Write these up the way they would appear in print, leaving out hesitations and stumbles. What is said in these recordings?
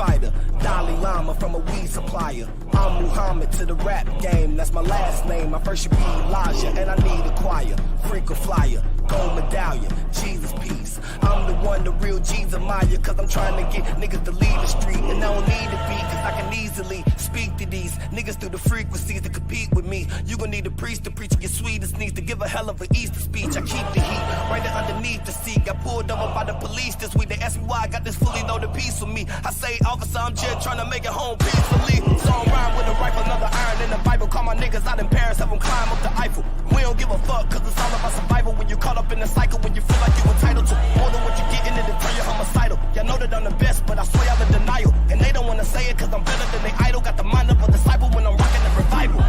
fighter, Dalai Lama from a weed supplier. I'm Muhammad to the rap game, that's my last name. My first should be Elijah, and I need a choir. Freak a flyer, gold medallion, Jesus peace. I'm the one, the real Jesus Maya, cause I'm trying to get niggas to leave the street. And I don't need to be, cause I can easily speak to these niggas through the frequencies to compete with me. You gon' need a priest to preach your sweetest needs, to give a hell of an Easter speech. I keep the heat right there underneath the seat. Got pulled over by the police this week. They asked me why I got this fully loaded piece with me. I say, officer, I'm just trying to make it home peacefully. So I'm riding with a rifle, another iron in the Bible. Call my niggas out in Paris, have them climb up the Eiffel. We don't give a fuck, cause it's all about survival. When you're caught up in the cycle, when you feel like you're entitled to more than what you get in it, to turn you homicidal. Y'all know that I'm the best, but I swear y'all in denial. And they don't wanna say it, cause I'm better than they idol. Got the mind of a disciple when I'm rocking the revival.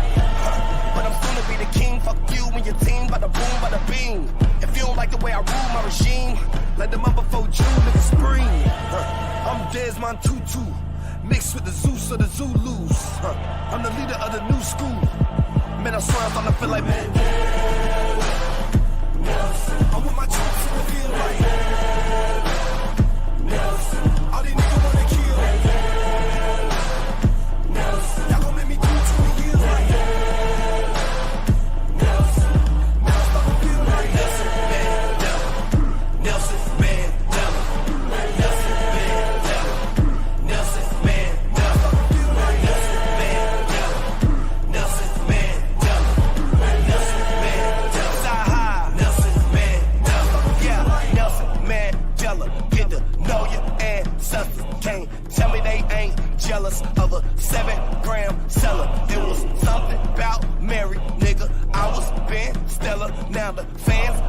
But I'm soon to be the king, fuck you and your team. By the boom, by the beam. If you don't like the way I rule my regime, let them up before June, nigga spring. I'm Desmond Tutu, mixed with the Zeus of the Zulus. I'm the leader of the new school. Man, I swear I'm starting to feel like Mandela. I'm with my troops in the field like Nelson. All these niggas wanna kill Nelson. Y'all gon' make me do 20 years like Nelson. Man, I'm starting to feel like Nelson Mandela. Nelson Mandela. Nelson Mandela. Nelson Mandela. Nelson Mandela. Nelson Mandela. Nelson Mandela. Side high. Nelson Mandela. Yeah, Nelson Mandela. Get to know your ancestors. Can't tell me they ain't jealous of a 7-gram seller. It was something about Mary, nigga. I was Ben Stella. Now the fans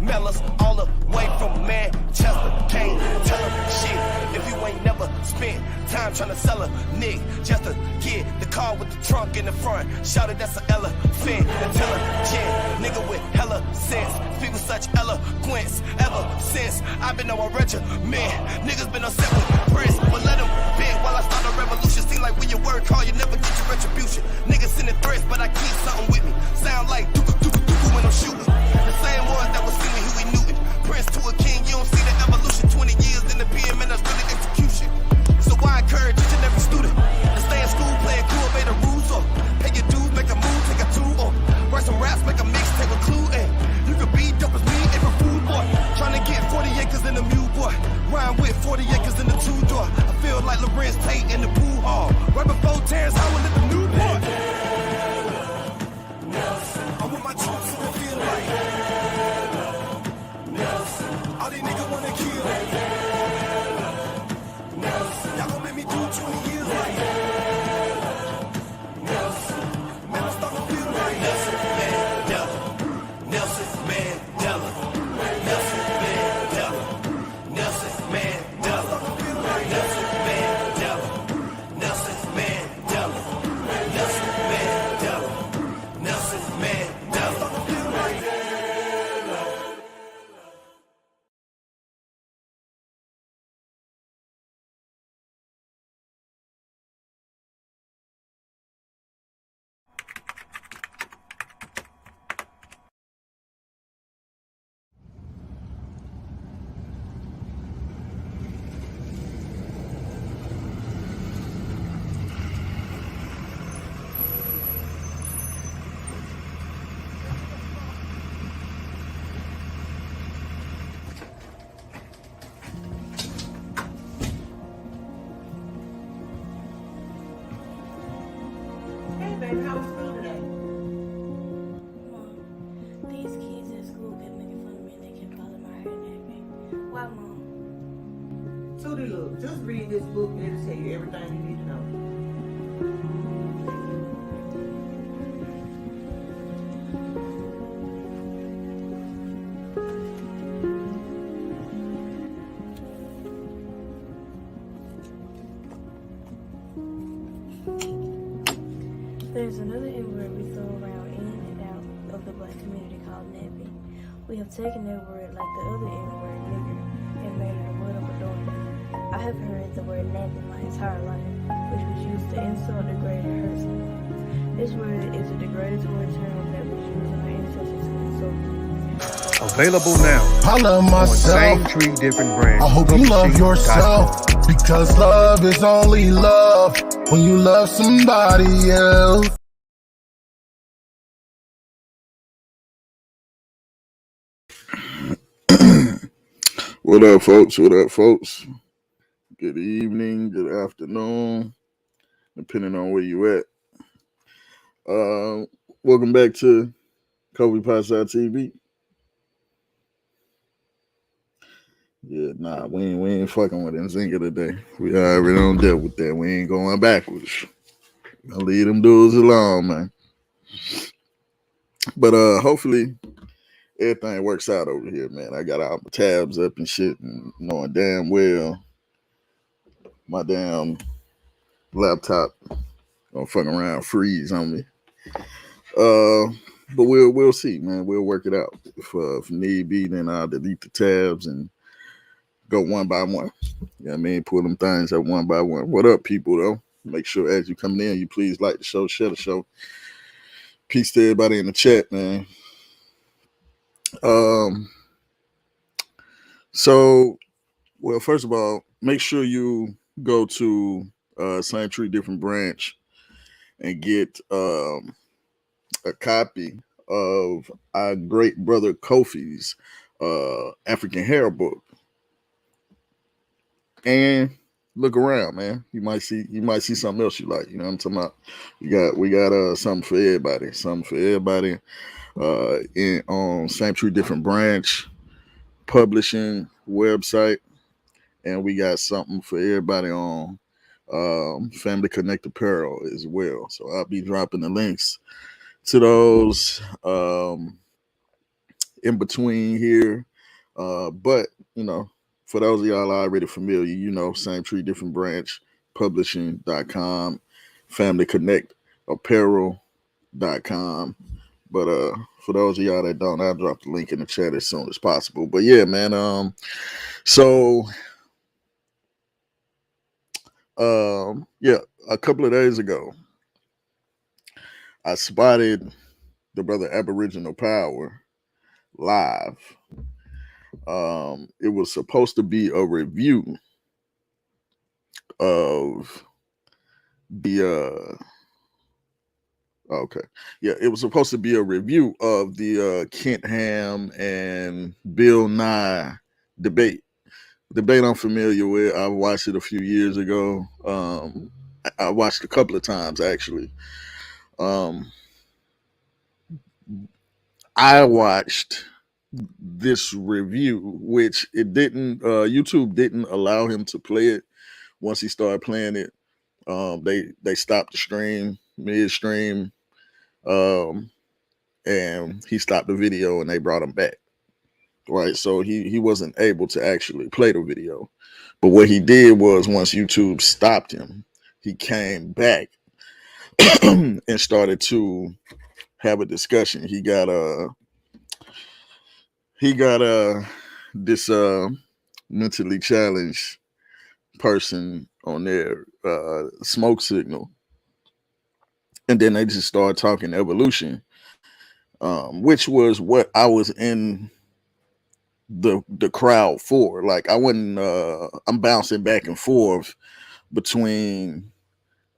mail us all the way from Manchester. Can't tell them shit if you ain't never spent time trying to sell a nigga just to get the car with the trunk in the front. Shouted that's an elephant. Intelligent nigga with hella sense. Speak with such eloquence. Ever since I've been on a regiment, niggas been upset with Prince, but let them bend while I start a revolution. Seem like when you work hard, you never get your retribution. Niggas sending threats, but I keep something with me. Sound like doo-doo-doo-doo when I'm shooting. The same ones that was singing Huey Newton. Prince to a king, you don't see the evolution. 20 years in the pen, man, that's really execution. So I encourage each and every student to stay in school, play it cool, obey the rules, or pay your dues, make a move, take a tool, or write some raps, make a mix, take a clue, and you could be dope as me, every food boy. Trying to get 40 acres in the mule boy. Rhyme with 40 acres in the two-door. I feel like Lorenz Tate in the pool hall. Right before Terrence Howard at the new boy. I'm with my troops in the field like Nelson. All these niggas wanna kill Nelson. Y'all gon' make me do 20 years like Nelson. Man, I'm starting to feel like Nelson Mandela. Nelson Mandela. Nelson Mandela. Nelson Mandela. Nelson Mandela. Nelson Mandela. Nelson Mandela. Nelson Mandela. Baby, how was school today? Mom, these kids at school kept making fun of me and they kept calling my hair nappy. Why, Mom? Tootie, look, just read this book and it'll tell you everything you need to know. There's another N-word we throw around in and out of the black community called nappy. We have taken that word like the other N-word, nigger, and made it a word of adornment. I have heard the word nappy my entire life, which was used to insult, degrade, and hurt someone. This word is a derogatory term that was used in our ancestors to insult people. Available now. I love myself. On same tree, different brands. I hope you love yourself. Because love is only love when you love somebody else. What up, folks? What up, folks? Good evening, good afternoon, depending on where you at. Welcome back to Kobe Pasa TV. Yeah, nah, we ain't fucking with Nzinga today. We already don't deal with that. We ain't going backwards. I'll leave them dudes alone, man. But hopefully everything works out over here, man. I got all my tabs up and shit, and knowing damn well my damn laptop gonna fuck around freeze on me. But we'll see, man. We'll work it out. If need be, then I'll delete the tabs and go one by one. You know what I mean? Pull them things up one by one. What up, people, though? Make sure as you come in, you please like the show, share the show. Peace to everybody in the chat, man. So, well, first of all, make sure you go to Same Tree Different Branch and get a copy of our great brother Kofi's African Hair book. And look around, man. You might see something else you like. You know what I'm talking about? We got something for everybody. Something for everybody on Same Tree Different Branch publishing website. And we got something for everybody on Family Connect Apparel as well. So I'll be dropping the links to those in between here. But, you know, for those of y'all already familiar, you know, Same Tree Different Branch Publishing.com, Family Connect Apparel.com. But for those of y'all that don't, I'll drop the link in the chat as soon as possible. But yeah, man, so yeah, a couple of days ago, I spotted the brother Aboriginal Power live. It was supposed to be a review of the it was supposed to be a review of the Kent Ham and Bill Nye debate I'm familiar with. I watched it a few years ago. I watched a couple of times actually. I watched this review, which it didn't YouTube didn't allow him to play it. Once he started playing it, they stopped the stream midstream, and he stopped the video and they brought him back. Right, so he wasn't able to actually play the video, but what he did was once YouTube stopped him, he came back and started to have a discussion. He got this mentally challenged person on their smoke signal, and then they just started talking evolution, which was what I was in the crowd for. Like I wasn't I'm bouncing back and forth between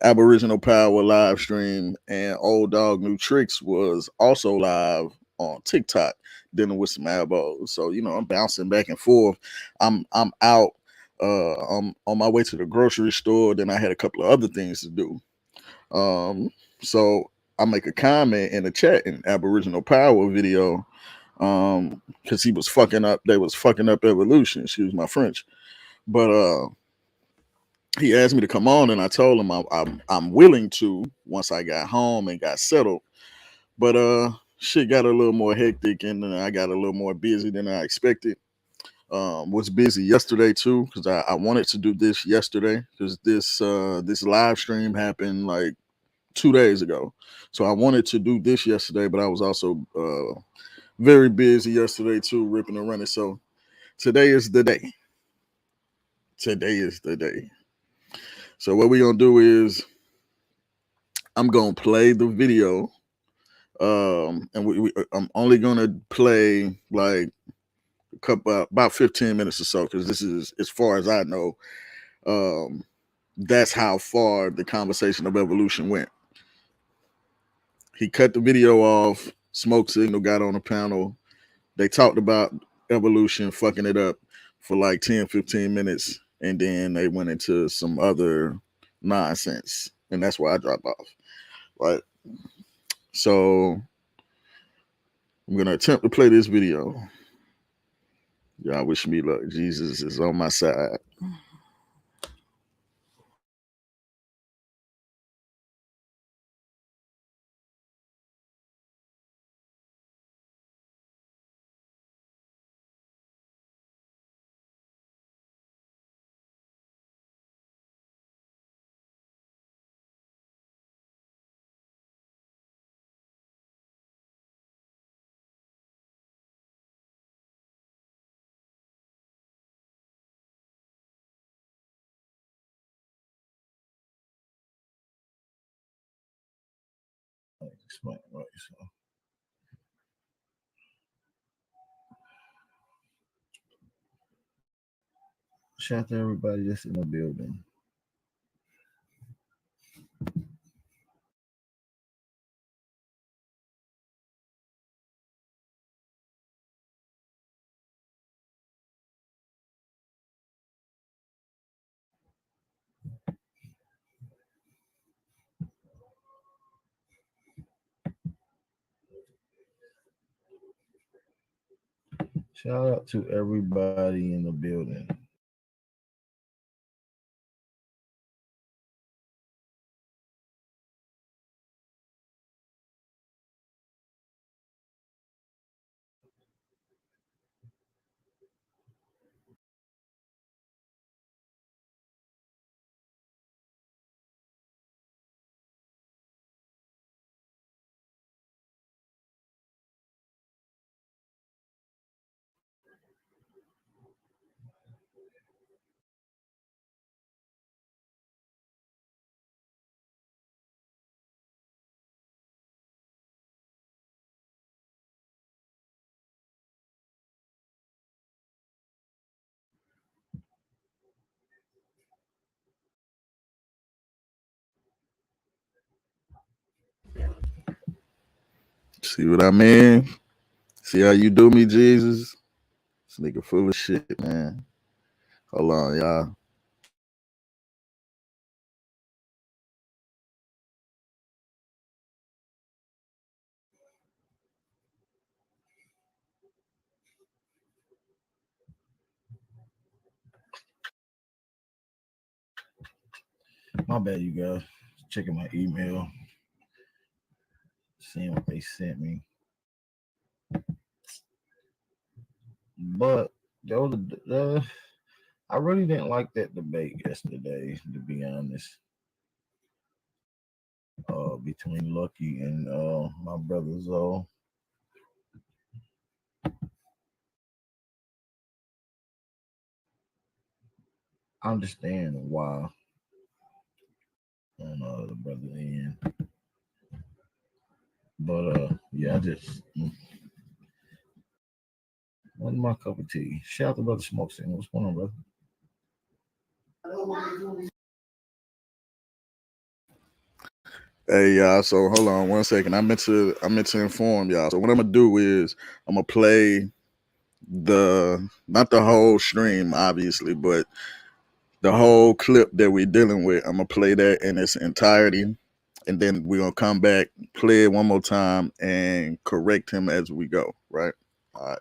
Aboriginal Power live stream and Old Dog New Tricks was also live on TikTok dealing with some Abos. So, you know, I'm bouncing back and forth. I'm out I'm on my way to the grocery store. Then I had a couple of other things to do. So I make a comment in the chat in Aboriginal Power video, because he was fucking up. They was fucking up evolution. Excuse my French, but he asked me to come on, and I told him I'm willing to once I got home and got settled. But shit got a little more hectic, and then I got a little more busy than I expected. Was busy yesterday too because I wanted to do this yesterday because this live stream happened like 2 days ago. So I wanted to do this yesterday, but I was also very busy yesterday too, ripping and running. So today is the day. Today is the day. So what we're gonna do is I'm gonna play the video, and I'm only gonna play like a couple about 15 minutes or so because this is, as far as I know, That's how far the conversation of evolution went. He cut the video off. Smoke Signal got on a panel. They talked about evolution, fucking it up for like 10, 15 minutes. And then they went into some other nonsense. And that's why I dropped off. Right. So I'm going to attempt to play this video. Y'all wish me luck. Jesus is on my side. Explain right. So. Shout out to everybody that's in the building. Shout out to everybody in the building. See what I mean? See how you do me, Jesus? This nigga full of shit, man. Hold on, y'all. My bad, you guys. Checking my email. Seeing what they sent me. But I really didn't like that debate yesterday, to be honest. Between Lucky and my brother Zoe. I understand why on the brother end. But yeah, I just wasn't my cup of tea. Shout out to Brother Smoke Signal. What's going on, brother? Hey y'all, so hold on 1 second. I meant to inform y'all. So what I'm gonna do is I'm gonna play not the whole stream, obviously, but the whole clip that we're dealing with. I'm gonna play that in its entirety, and then we're gonna come back, play it one more time, and correct him as we go. Right? All right.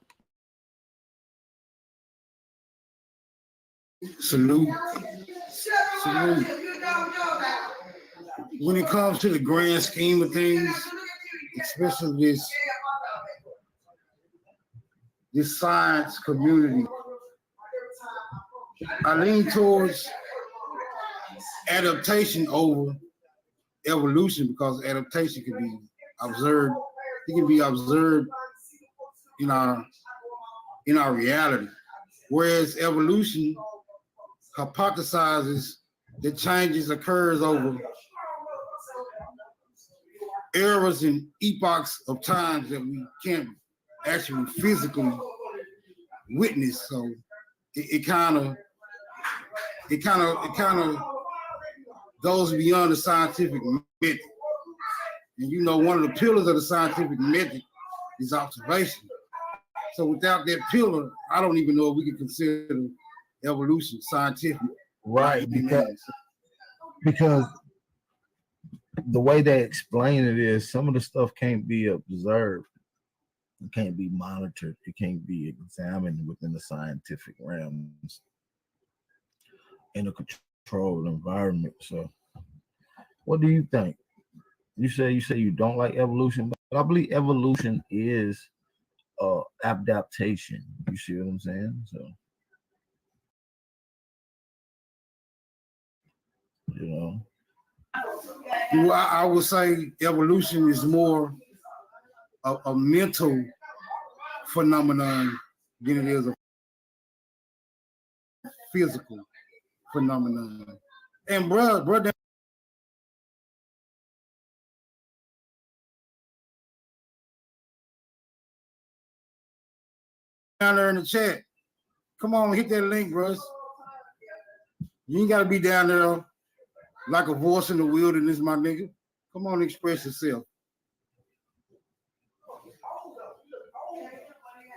Salute. When it comes to the grand scheme of things, especially this science community, I lean towards adaptation over evolution because adaptation can be observed. It can be observed in our reality, whereas evolution hypothesizes that changes occurs over eras and epochs of times that we can't actually physically witness. So it kind of it kind of goes beyond the scientific method. And you know, one of the pillars of the scientific method is observation. So without that pillar, I don't even know if we can consider evolution scientific. Right, because the way they explain it is some of the stuff can't be observed, it can't be monitored, it can't be examined within the scientific realms in a controlled environment. So what do you think? You say you don't like evolution, but I believe evolution is adaptation. You see what I'm saying? So you know. Well, I would say evolution is more a mental phenomenon than it is a physical phenomenon. And bro, down there in the chat, come on, hit that link, bros. You ain't gotta be down there like a voice in the wilderness, my nigga. Come on, express yourself.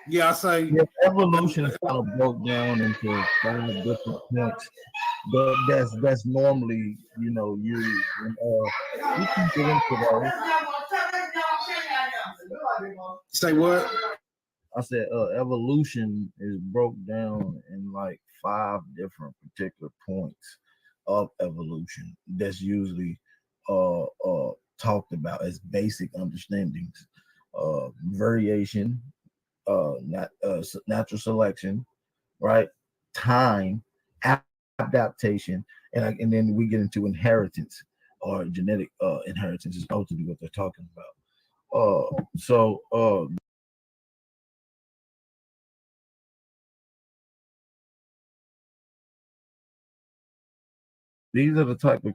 Yeah, I say evolution is kind of broke down into 5 different points. But that's normally, you know, used. And, we can get into those. Say what? I said evolution is broke down in like 5 different particular points of evolution. That's usually talked about as basic understandings. Variation, natural selection, right? Time, adaptation, and then we get into inheritance or genetic inheritance is ultimately what they're talking about. These are the type of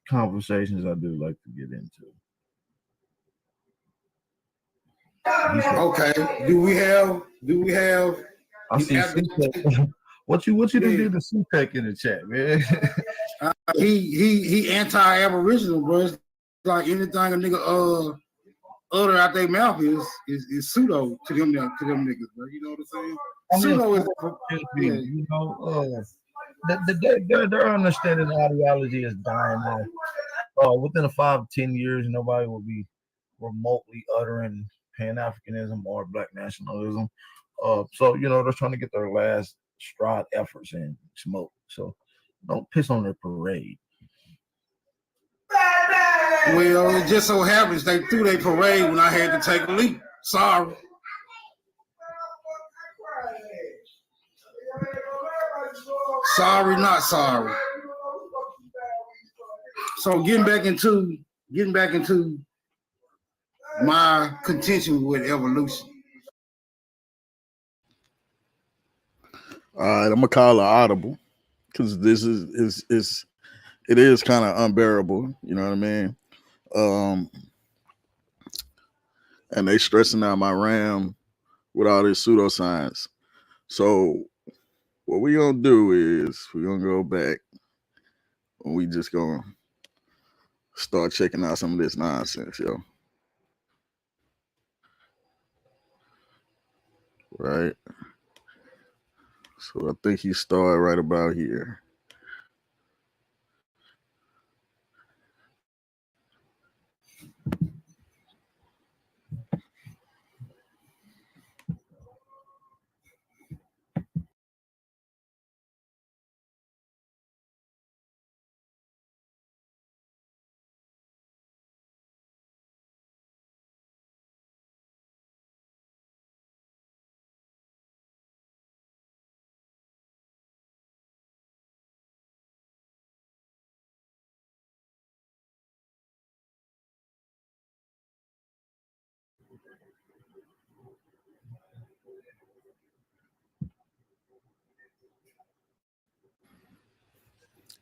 conversations I do like to get into. Okay. Do we have I see what you done do to CPEC in the chat, man. He anti-aboriginal, bro. It's like anything a nigga utter out their mouth is pseudo to them niggas, bro. You know what I'm saying? Pseudo is you know, their understanding of ideology is dying off. Within 5 to 10 years, nobody will be remotely uttering Pan-Africanism or Black nationalism. So you know they're trying to get their last stride efforts in smoke. So don't piss on their parade. Well, it just so happens they threw their parade when I had to take a leap. Sorry. Sorry, not sorry. So getting back into my contention with evolution. All right, I'm gonna call it audible because this it is kind of unbearable. You know what I mean? And they stressing out my RAM with all this pseudoscience. So what we gonna do is we're gonna go back and we just gonna start checking out some of this nonsense, yo. Right. So I think he started right about here.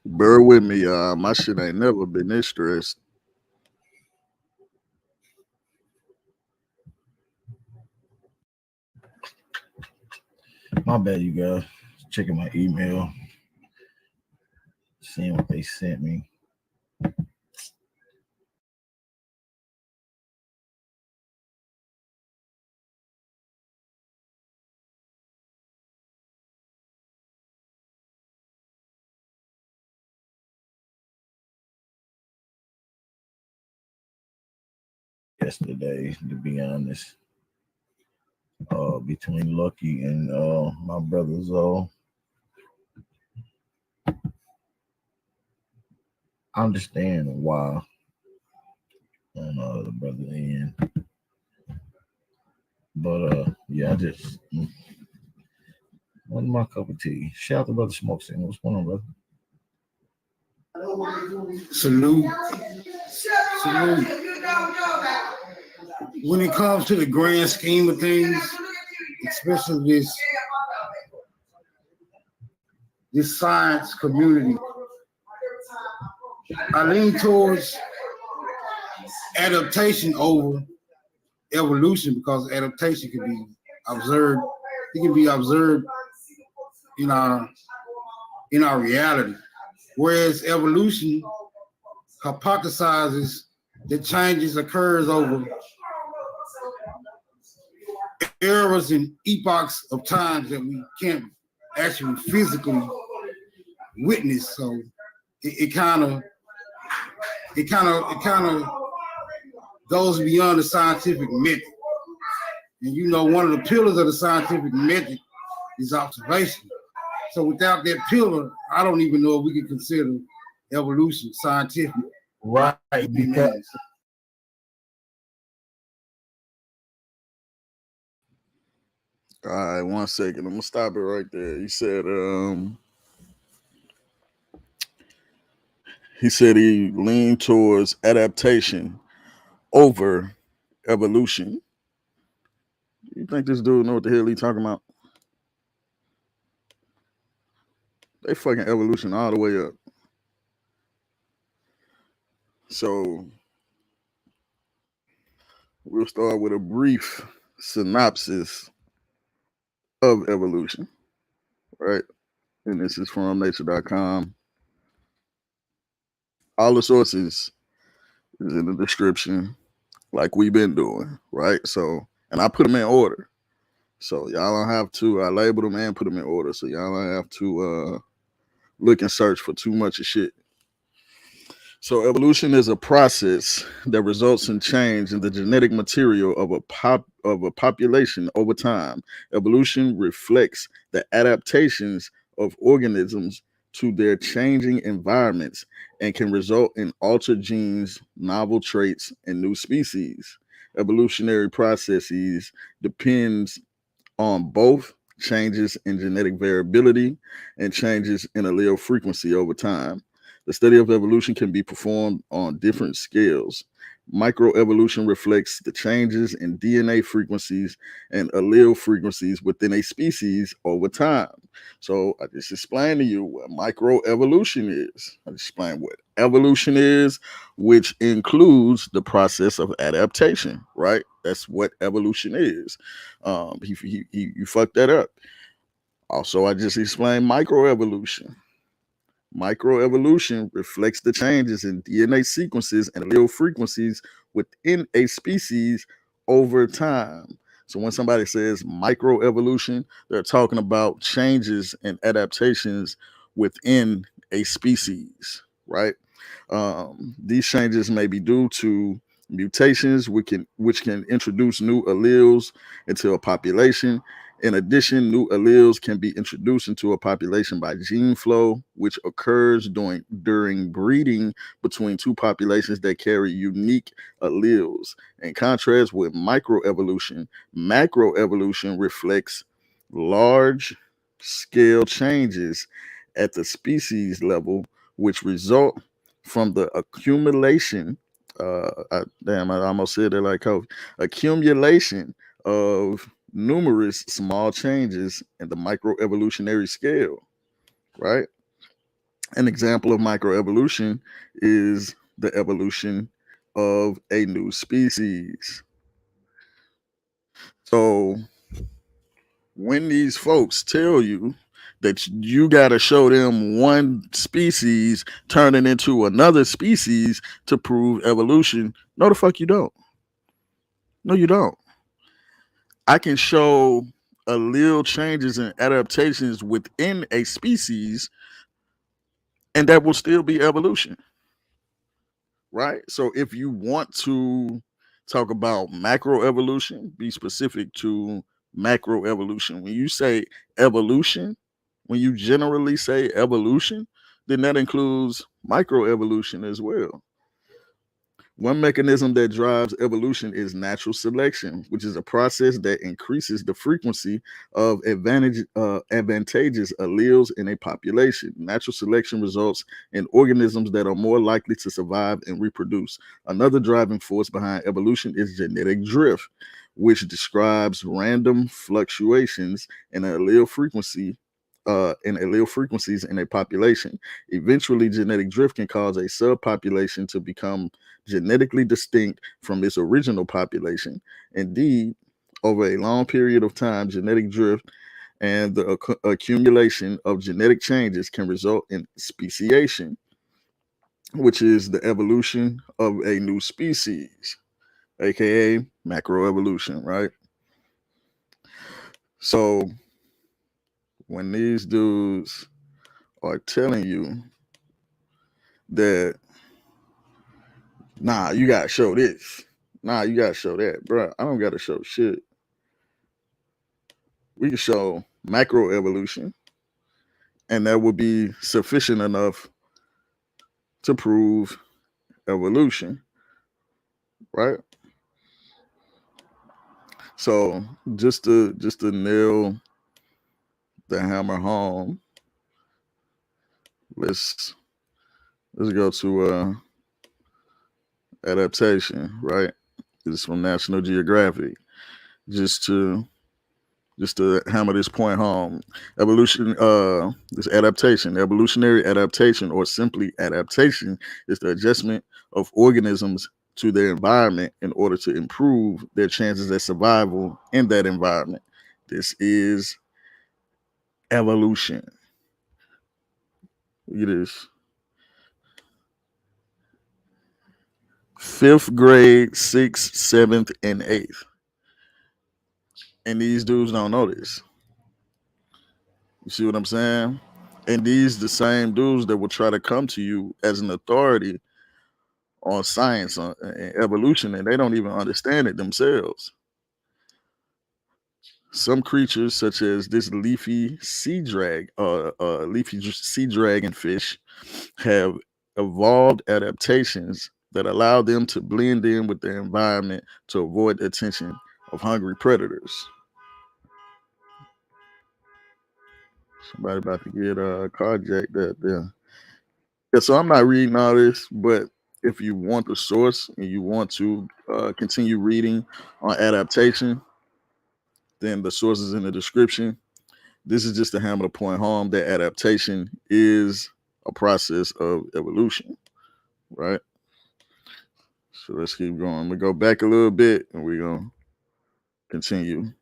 Bear with me, y'all. My shit ain't never been this stressed. My bad, you guys. Checking my email. seeing what they sent me. Yesterday, to be honest, between Lucky and my brother Zoe. I understand why on the brother end, but yeah, I just wasn't my cup of tea. Shout out to Brother Smoke Signal. What's going on, brother? Salute. Salute. When it comes to the grand scheme of things, especially this science community, I lean towards adaptation over evolution because adaptation can be observed. It can be observed in our reality, whereas evolution hypothesizes that changes occurs over eras and epochs of times that we can't actually physically witness. So it kind of goes beyond the scientific method. And you know, one of the pillars of the scientific method is observation. So without that pillar, I don't even know if we can consider evolution scientific. Right, because All right, 1 second. I'm gonna stop it right there. He said he leaned towards adaptation over evolution. You think this dude know what the hell he talking about? They fucking evolution all the way up. So we'll start with a brief synopsis of evolution, right? And this is from nature.com. All the sources is in the description, like we've been doing, right? So, and I put them in order. So y'all don't have to, I label them and put them in order. So y'all don't have to look and search for too much of shit. So evolution is a process that results in change in the genetic material of a population over time. Evolution reflects the adaptations of organisms to their changing environments and can result in altered genes, novel traits, and new species. Evolutionary processes depends on both changes in genetic variability and changes in allele frequency over time. The study of evolution can be performed on different scales. Microevolution reflects the changes in DNA frequencies and allele frequencies within a species over time. So I just explained to you what microevolution is. I just explained what evolution is, which includes the process of adaptation, right? That's what evolution is. You fucked that up. Also, I just explained microevolution. Microevolution reflects the changes in DNA sequences and allele frequencies within a species over time. So when somebody says microevolution, they're talking about changes and adaptations within a species, right? These changes may be due to mutations, which can introduce new alleles into a population. In addition, new alleles can be introduced into a population by gene flow, which occurs during breeding between two populations that carry unique alleles. In contrast with microevolution, macroevolution reflects large scale changes at the species level, which result from the accumulation. I almost said that like Kobe. Accumulation of numerous small changes in the microevolutionary scale, right? An example of microevolution is the evolution of a new species. So when these folks tell you that you got to show them one species turning into another species to prove evolution. No, the fuck you don't. No, you don't. I can show allele changes and adaptations within a species, and that will still be evolution, right? So if you want to talk about macroevolution, be specific to macroevolution. When you say evolution, when you generally say evolution, then that includes microevolution as well. One mechanism that drives evolution is natural selection, which is a process that increases the frequency of advantageous alleles in a population. Natural selection results in organisms that are more likely to survive and reproduce. Another driving force behind evolution is genetic drift, which describes random fluctuations in allele frequencies in a population. Eventually, genetic drift can cause a subpopulation to become genetically distinct from its original population. Indeed, over a long period of time, genetic drift and the accumulation of genetic changes can result in speciation, which is the evolution of a new species, aka macroevolution, right? So when these dudes are telling you that, nah, you gotta show this, nah, you gotta show that, bro, I don't gotta show shit. We can show macroevolution, and that would be sufficient enough to prove evolution, right? So just to nail the hammer home, let's go to adaptation, right? This is from National Geographic. Just to hammer this point home, evolution, this adaptation, evolutionary adaptation, or simply adaptation, is the adjustment of organisms to their environment in order to improve their chances at survival in that environment. This is evolution. Look at this. Fifth grade, sixth, seventh, and eighth. And these dudes don't know this. You see what I'm saying? And these the same dudes that will try to come to you as an authority on science and evolution, and they don't even understand it themselves. Some creatures, such as this leafy sea dragon fish, have evolved adaptations that allow them to blend in with their environment to avoid the attention of hungry predators. Somebody about to get carjacked up there. Yeah, so I'm not reading all this, but if you want the source and you want to continue reading on adaptation, then the source is in the description. This is just to hammer the point home that adaptation is a process of evolution, right? So let's keep going. We go back a little bit and we're going to continue.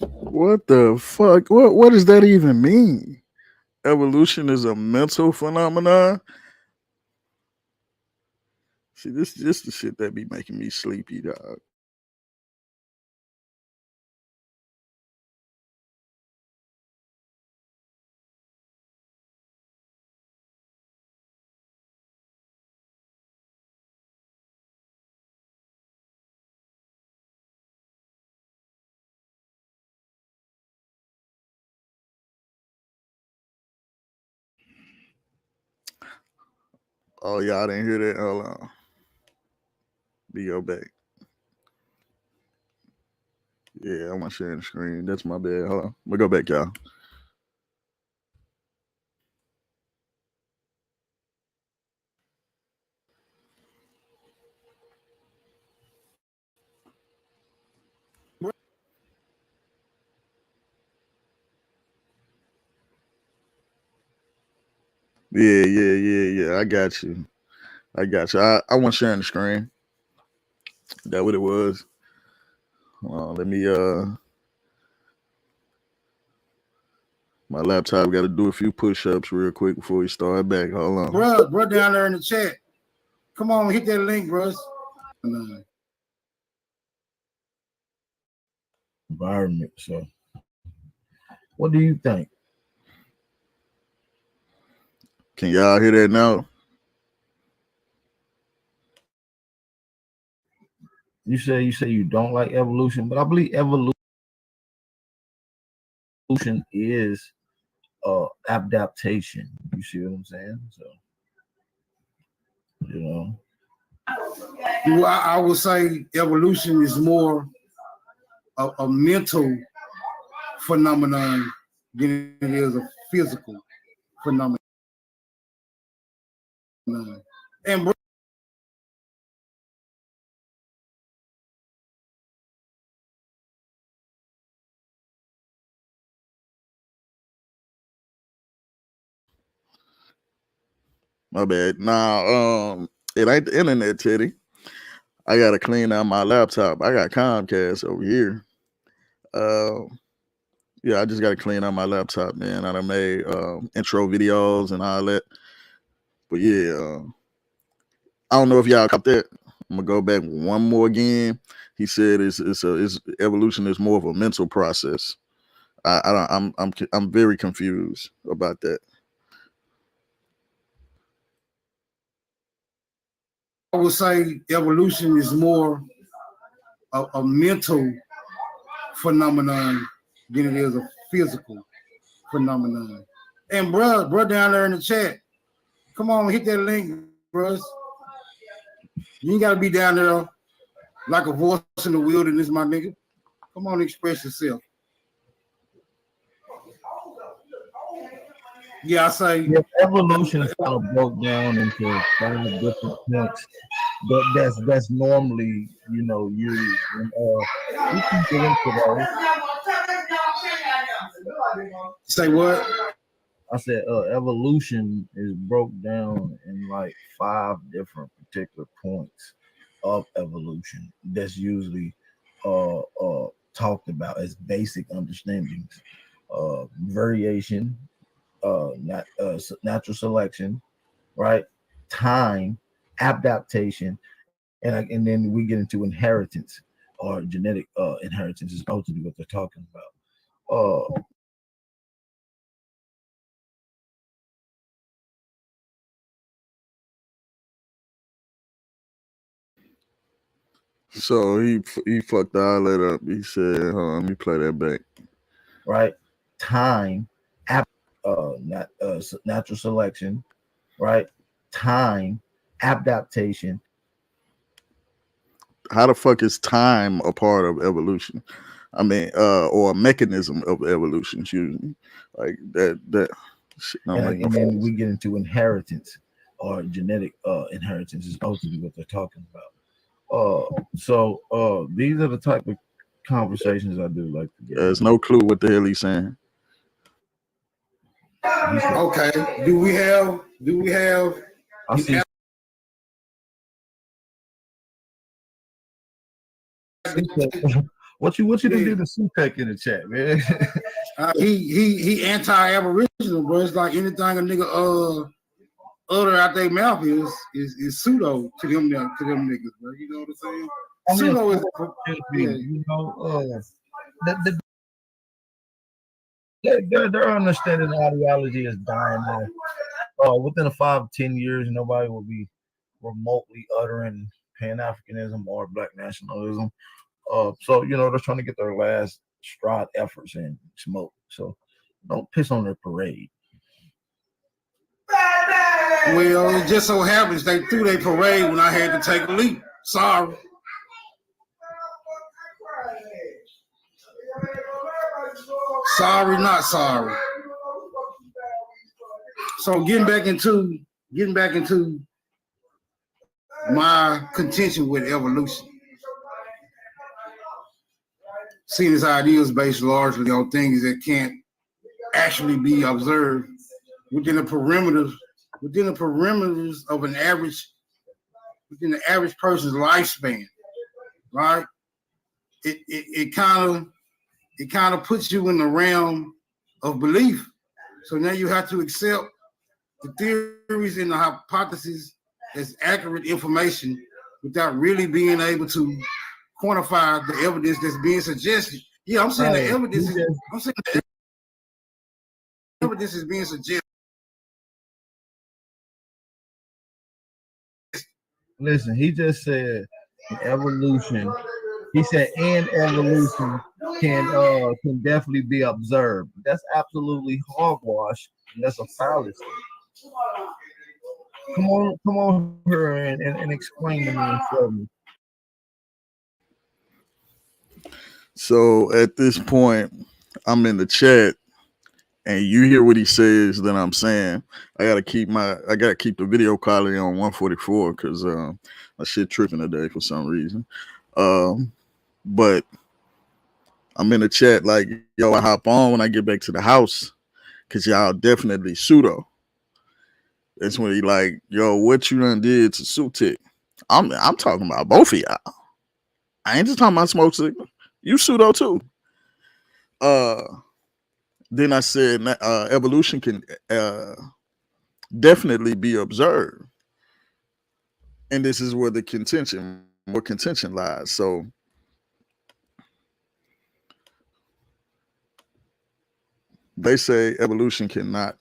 What the fuck? What does that even mean? Evolution is a mental phenomenon? See, this is the shit that be making me sleepy, dog. Oh, y'all didn't hear that? Hold on. Be go back. Yeah, I'm sharing the screen. That's my bad. Hold on. We'll go back, y'all. Yeah. I got you. I want sharing the screen. That what it was. Let me my laptop got to do a few push-ups real quick before we start back. Hold on. Bro, down there in the chat. Come on, hit that link, bros. Environment. So, what do you think? Can y'all hear that now? You say you don't like evolution, but I believe evolution is adaptation. You see what I'm saying? So, you know. Well, I would say evolution is more a mental phenomenon than it is a physical phenomenon. And bro, My bad. Nah, it ain't the internet, Teddy. I gotta clean out my laptop. I got Comcast over here. Yeah, I just gotta clean out my laptop, man. I done made intro videos and all that. But yeah, I don't know if y'all caught that. I'm gonna go back one more again. He said it's evolution is more of a mental process. I'm very confused about that. I would say evolution is more a mental phenomenon than it is a physical phenomenon. And bro, down there in the chat, come on, hit that link, bros. You ain't gotta be down there like a voice in the wilderness, my nigga. Come on, express yourself. Yeah, I say Evolution is kind of broke down into 5 different points. That's normally, used. And, we can get into those. Say what? I said evolution is broke down in like 5 different particular points of evolution. That's usually talked about as basic understandings. Variation, natural selection, right? Time, adaptation, and then we get into inheritance or genetic inheritance is ultimately what they're talking about. So he fucked all that up. He said, hold on, let me play that back. Right? Time, natural selection, right? Time, adaptation. How the fuck is time a part of evolution? I mean, or a mechanism of evolution, excuse me. Like that shit don't make no And then sense. we get into inheritance or genetic inheritance is ultimately what they're talking about. So these are the type of conversations I do like to get. There's no clue what the hell he's saying. Okay. Do we have I see. What you done do to CPEC in the chat, man? he anti-aboriginal, bro. It's like anything a nigga utter out their mouth is pseudo to them niggas, bro. You know what I'm saying? Pseudo is their understanding of ideology is dying now. Within 5 to 10 years, nobody will be remotely uttering Pan-Africanism or Black nationalism. So they're trying to get their last stride efforts in smoke. So don't piss on their parade. Well, it just so happens they threw their parade when I had to take a leap. Sorry. Sorry, not sorry. So getting back into my contention with evolution. Seeing this idea is based largely on things that can't actually be observed within the perimeters of an average, within the average person's lifespan, right? It kind of puts you in the realm of belief. So now you have to accept the theories and the hypotheses as accurate information without really being able to quantify the evidence that's being suggested. Yeah, I'm saying the evidence is being suggested. Listen, he just said evolution. He said and evolution can definitely be observed. That's absolutely hogwash. And that's a fallacy. Come on here and explain to me and show me. So at this point, I'm in the chat and you hear what he says, then I'm saying I gotta keep the video quality on 144 because my shit tripping today for some reason. But I'm in the chat like, yo, I hop on when I get back to the house because y'all definitely pseudo. That's when he like, yo, what you done did to Sutik? I'm talking about both of y'all. I ain't just talking about Smoke Signal. You pseudo too. Then I said evolution can definitely be observed. And this is where the contention lies. So they say evolution cannot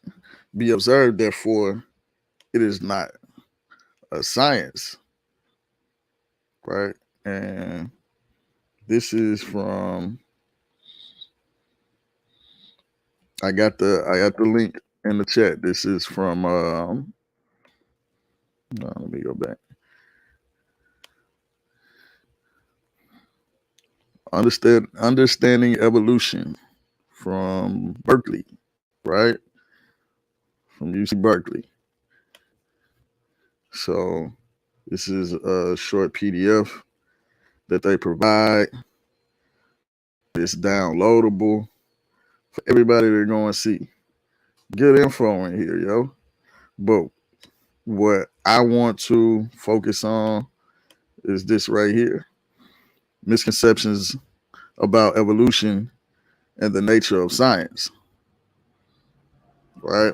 be observed, therefore it is not a science, right? And this is from I got the link in the chat. This is from let me go back. Understanding evolution from Berkeley, right? From UC Berkeley. So this is a short PDF that they provide. It's downloadable for everybody to go and see. Good info in here, yo. But what I want to focus on is this right here. Misconceptions about evolution and the nature of science, right?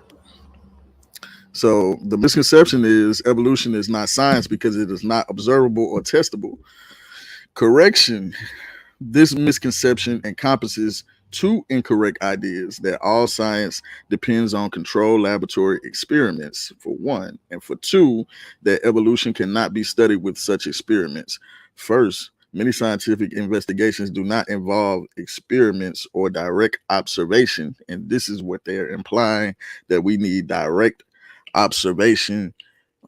So the misconception is evolution is not science because it is not observable or testable. Correction. This misconception encompasses two incorrect ideas that all science depends on controlled laboratory experiments, for one, and for two, that evolution cannot be studied with such experiments. First, many scientific investigations do not involve experiments or direct observation, and this is what they're implying, that we need direct observation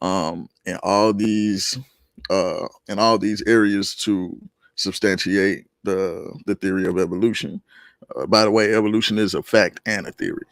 in all these areas to substantiate the theory of evolution. By the way, evolution is a fact and a theory.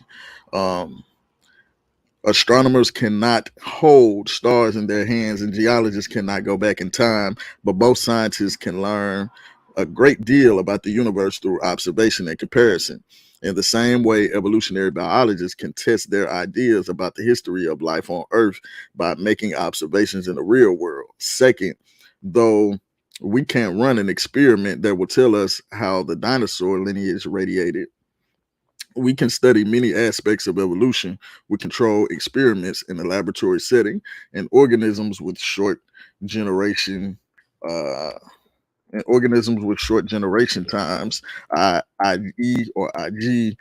Astronomers cannot hold stars in their hands and geologists cannot go back in time, but both scientists can learn a great deal about the universe through observation and comparison. In the same way, evolutionary biologists can test their ideas about the history of life on Earth by making observations in the real world. Second, though we can't run an experiment that will tell us how the dinosaur lineage radiated, we can study many aspects of evolution with controlled experiments in a laboratory setting and organisms with short generation times, i.e. or IG,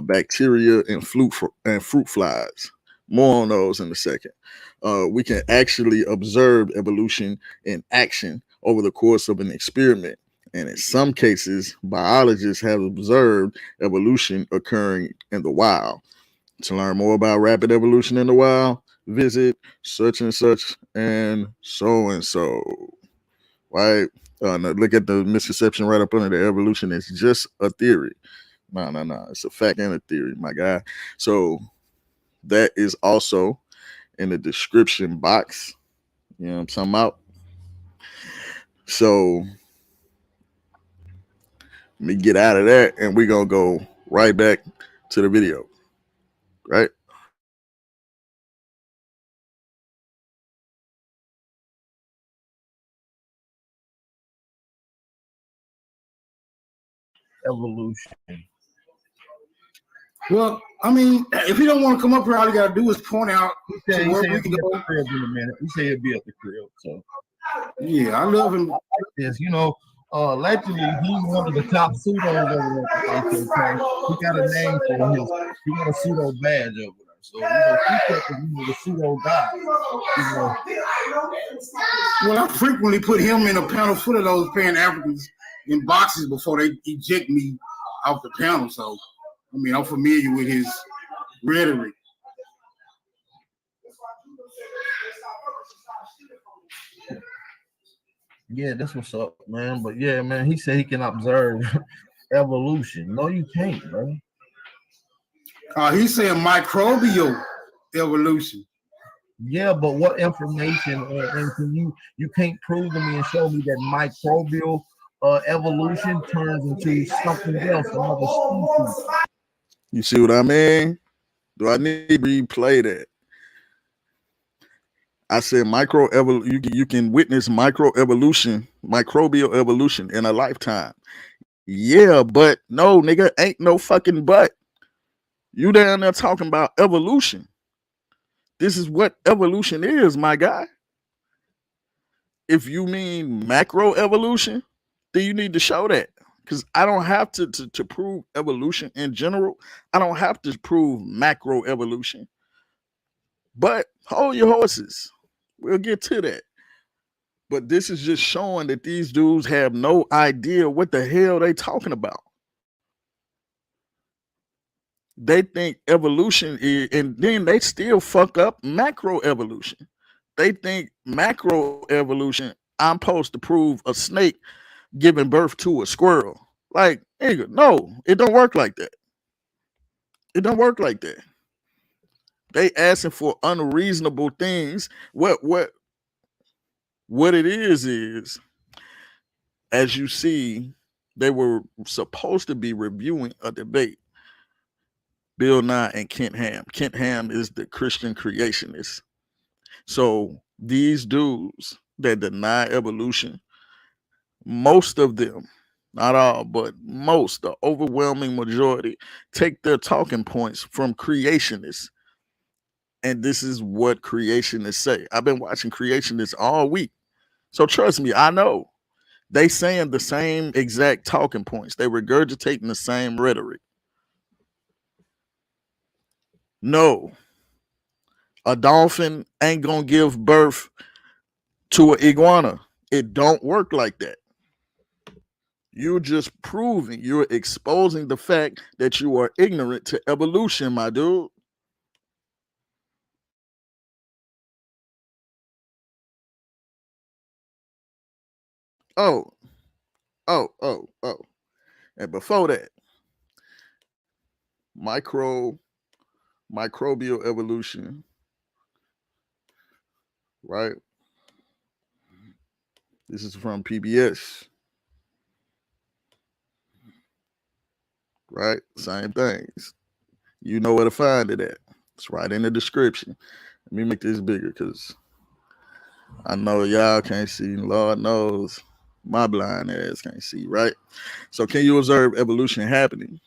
bacteria and fruit flies. More on those in a second. We can actually observe evolution in action over the course of an experiment. And in some cases, biologists have observed evolution occurring in the wild. To learn more about rapid evolution in the wild, visit such and such and so, right? Now look at the misconception right up under the evolution. It's just a theory. No. It's a fact and a theory, my guy. So that is also in the description box. You know what I'm talking about? So let me get out of that and we're going to go right back to the video, right? Evolution. Well, I mean, if you don't want to come up here, all you gotta do is point out He to said where he'll we be can at go. the crib in a minute. He said he'll be at the crib. So Yeah, I love him. this, allegedly he's one of the top pseudos over there at the AKK. He got a name for his. He got a pseudo badge over there. So the pseudo guy. Well, I frequently put him in a panel full of those Pan Africans in boxes before they eject me off the panel. So, I mean, I'm familiar with his rhetoric. Yeah, that's what's up, man. But yeah, man, he said he can observe evolution. No, you can't, bro. He's saying microbial evolution. Yeah, but what information and can you can't prove to me and show me that microbial evolution turns into something else, another species. You see what I mean? Do I need to replay that? I said you can witness microbial evolution in a lifetime. Yeah, but no, nigga, ain't no fucking but. You down there talking about evolution. This is what evolution is, my guy. If you mean macro evolution, then you need to show that. Because I don't have to prove evolution in general. I don't have to prove macro evolution. But hold your horses. We'll get to that. But this is just showing that these dudes have no idea what the hell they talking about. They think evolution is, and then they still fuck up macro evolution. They think macro evolution, I'm supposed to prove a snake giving birth to a squirrel. Like, nigga, no, it don't work like that. It don't work like that. They asking for unreasonable things. What it is, as you see, they were supposed to be reviewing a debate. Bill Nye and Kent Ham. Kent Ham is the Christian creationist. So these dudes that deny evolution, most of them, not all, but most, the overwhelming majority, take their talking points from creationists. And this is what creationists say. I've been watching creationists all week. So trust me, I know. They saying the same exact talking points. They regurgitating the same rhetoric. No, a dolphin ain't gonna give birth to an iguana. It don't work like that. You're just proving, you're exposing the fact that you are ignorant to evolution, my dude. Oh, oh. And before that, microbial evolution, right? This is from PBS, right? Same things. You know where to find it at. It's right in the description. Let me make this bigger because I know y'all can't see. Lord knows my blind ass can't see, right? So, can you observe evolution happening?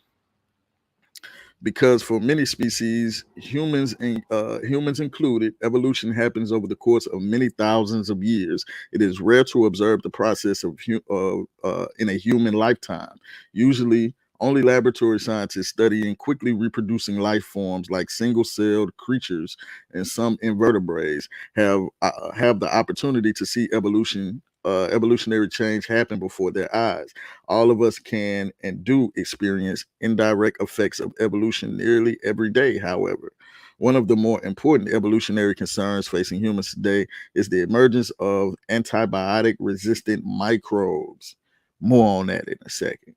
Because for many species, humans included, evolution happens over the course of many thousands of years. It is rare to observe the process in a human lifetime. Usually, only laboratory scientists studying quickly reproducing life forms like single-celled creatures and some invertebrates have the opportunity to see evolutionary change happen before their eyes. All of us can and do experience indirect effects of evolution nearly every day, however. One of the more important evolutionary concerns facing humans today is the emergence of antibiotic resistant microbes. More on that in a second.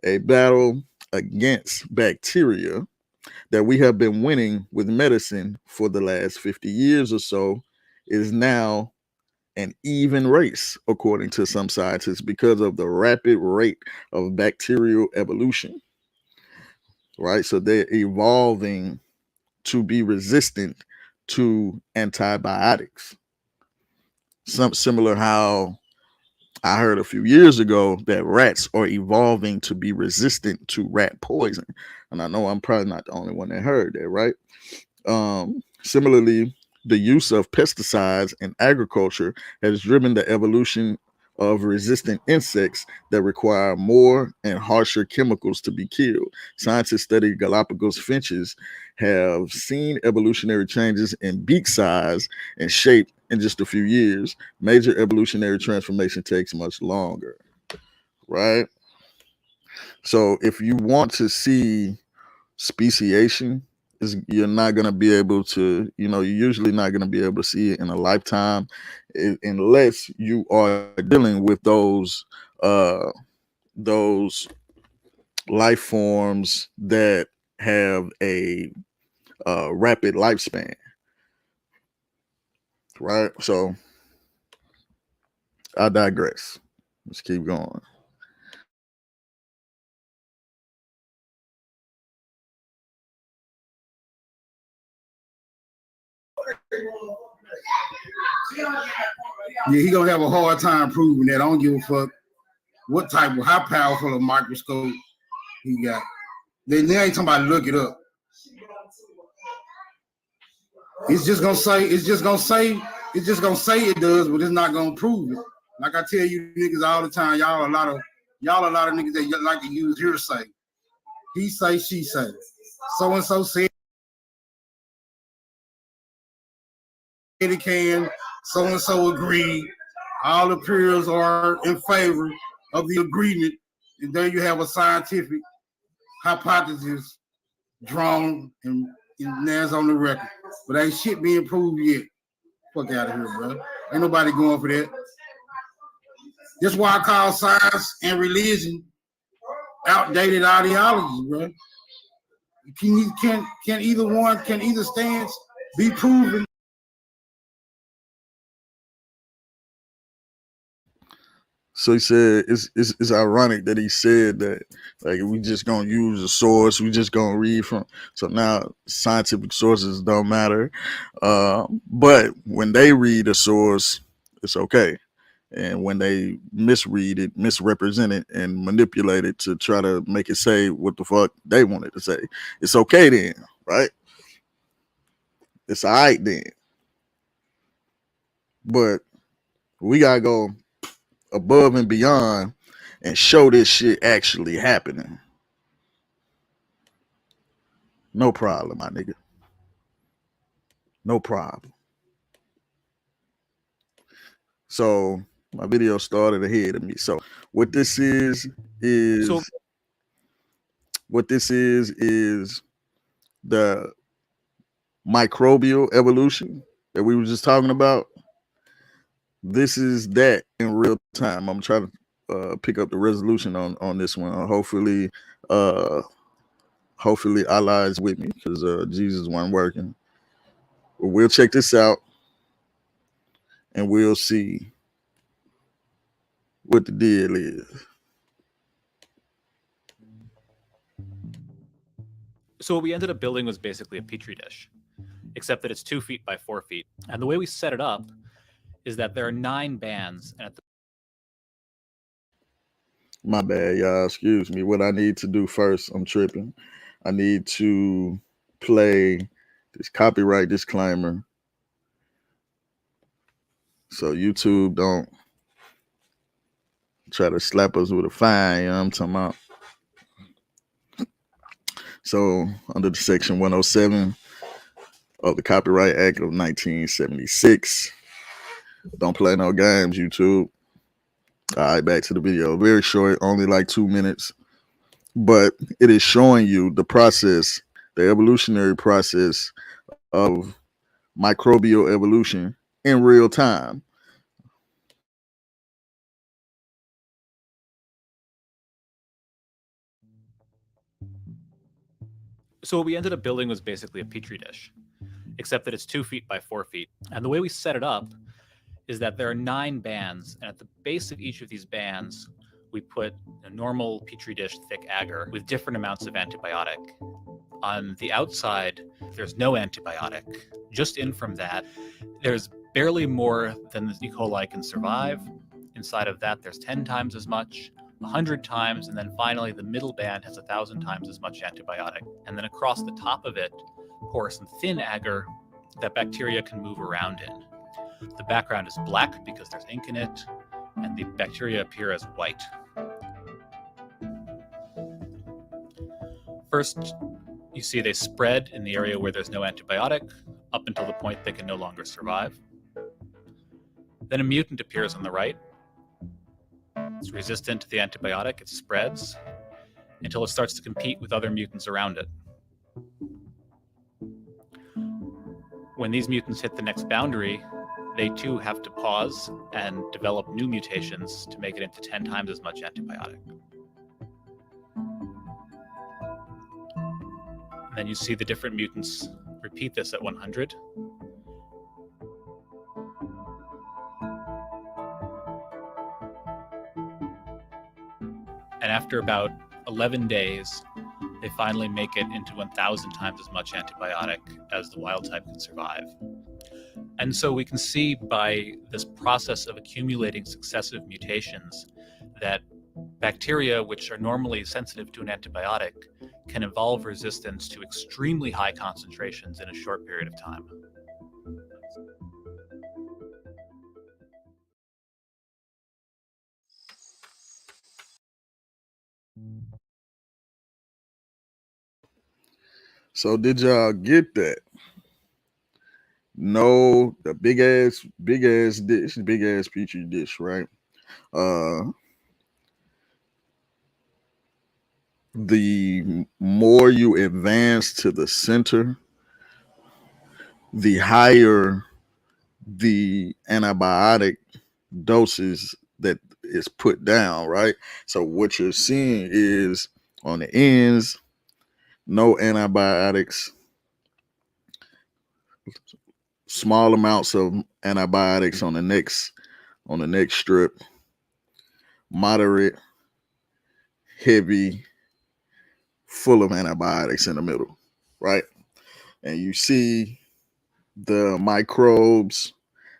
A battle against bacteria that we have been winning with medicine for the last 50 years or so is now an even race, according to some scientists, because of the rapid rate of bacterial evolution, right? So they're evolving to be resistant to antibiotics. Some similar how I heard a few years ago that rats are evolving to be resistant to rat poison. And I know I'm probably not the only one that heard that, right? Similarly, the use of pesticides in agriculture has driven the evolution of resistant insects that require more and harsher chemicals to be killed. Scientists studying Galapagos finches have seen evolutionary changes in beak size and shape in just a few years. Major evolutionary transformation takes much longer, right? So if you want to see speciation, is you're not going to be able to, you're usually not going to be able to see it in a lifetime unless you are dealing with those life forms that have a rapid lifespan, right? So I digress. Let's keep going. Yeah, he gonna have a hard time proving that. I don't give a fuck what type of how powerful a microscope he got. They ain't talking about look it up. It's just gonna say it does, but it's not gonna prove it. Like I tell you niggas all the time, y'all a lot of niggas that like to use hearsay. He say, she say. So and so said it can, so and so agreed. All the peers are in favor of the agreement, and there you have a scientific hypothesis drawn and there's on the record. But ain't shit being proved yet. Fuck out of here, bro. Ain't nobody going for that. That's why I call science and religion outdated ideologies, bro. Can either stance be proven? So he said it's ironic that he said that, like, we just gonna use a source, we just gonna read from, so now scientific sources don't matter. But when they read a source, it's okay. And when they misread it, misrepresent it, and manipulate it to try to make it say what the fuck they wanted to say, it's okay then, right? It's all right then. But we gotta go above and beyond and show this shit actually happening. No problem, my nigga. No problem. So my video started ahead of me. So what this is the microbial evolution that we were just talking about. This is that in real time. I'm trying to pick up the resolution on this one. Hopefully Allah is with me, because Jesus wasn't working. But we'll check this out and we'll see what the deal is. So what we ended up building was basically a petri dish, except that it's 2 feet by 4 feet. And the way we set it up is that there are 9 bands, and at the My bad, y'all. Excuse me. What I need to do first, I'm tripping. I need to play this copyright disclaimer so YouTube don't try to slap us with a fine. You know what I'm talking about? So, under the Section 107 of the Copyright Act of 1976, don't play no games, YouTube. All right, back to the video. Very short, only like 2 minutes, but it is showing you the process, the evolutionary process of microbial evolution in real time. So what we ended up building was basically a petri dish, except that it's 2 feet by 4 feet. And the way we set it up is that there are 9 bands, and at the base of each of these bands, we put a normal petri dish thick agar with different amounts of antibiotic. On the outside, there's no antibiotic. Just in from that, there's barely more than the E. coli can survive. Inside of that, there's 10 times as much, 100 times, and then finally the middle band has 1,000 times as much antibiotic. And then across the top of it, pour some thin agar that bacteria can move around in. The background is black because there's ink in it, and the bacteria appear as white. First, you see they spread in the area where there's no antibiotic up until the point they can no longer survive. Then a mutant appears on the right. It's resistant to the antibiotic. It spreads until it starts to compete with other mutants around it. When these mutants hit the next boundary, they too have to pause and develop new mutations to make it into 10 times as much antibiotic. And then you see the different mutants repeat this at 100. And after about 11 days, they finally make it into 1,000 times as much antibiotic as the wild type can survive. And so we can see by this process of accumulating successive mutations that bacteria, which are normally sensitive to an antibiotic, can evolve resistance to extremely high concentrations in a short period of time. So did y'all get that? No, the big ass dish, big ass petri dish, right? The more you advance to the center, the higher the antibiotic doses that is put down, right? So what you're seeing is on the ends, no antibiotics, small amounts of antibiotics on the next strip, moderate, heavy, full of antibiotics in the middle, right? And you see the microbes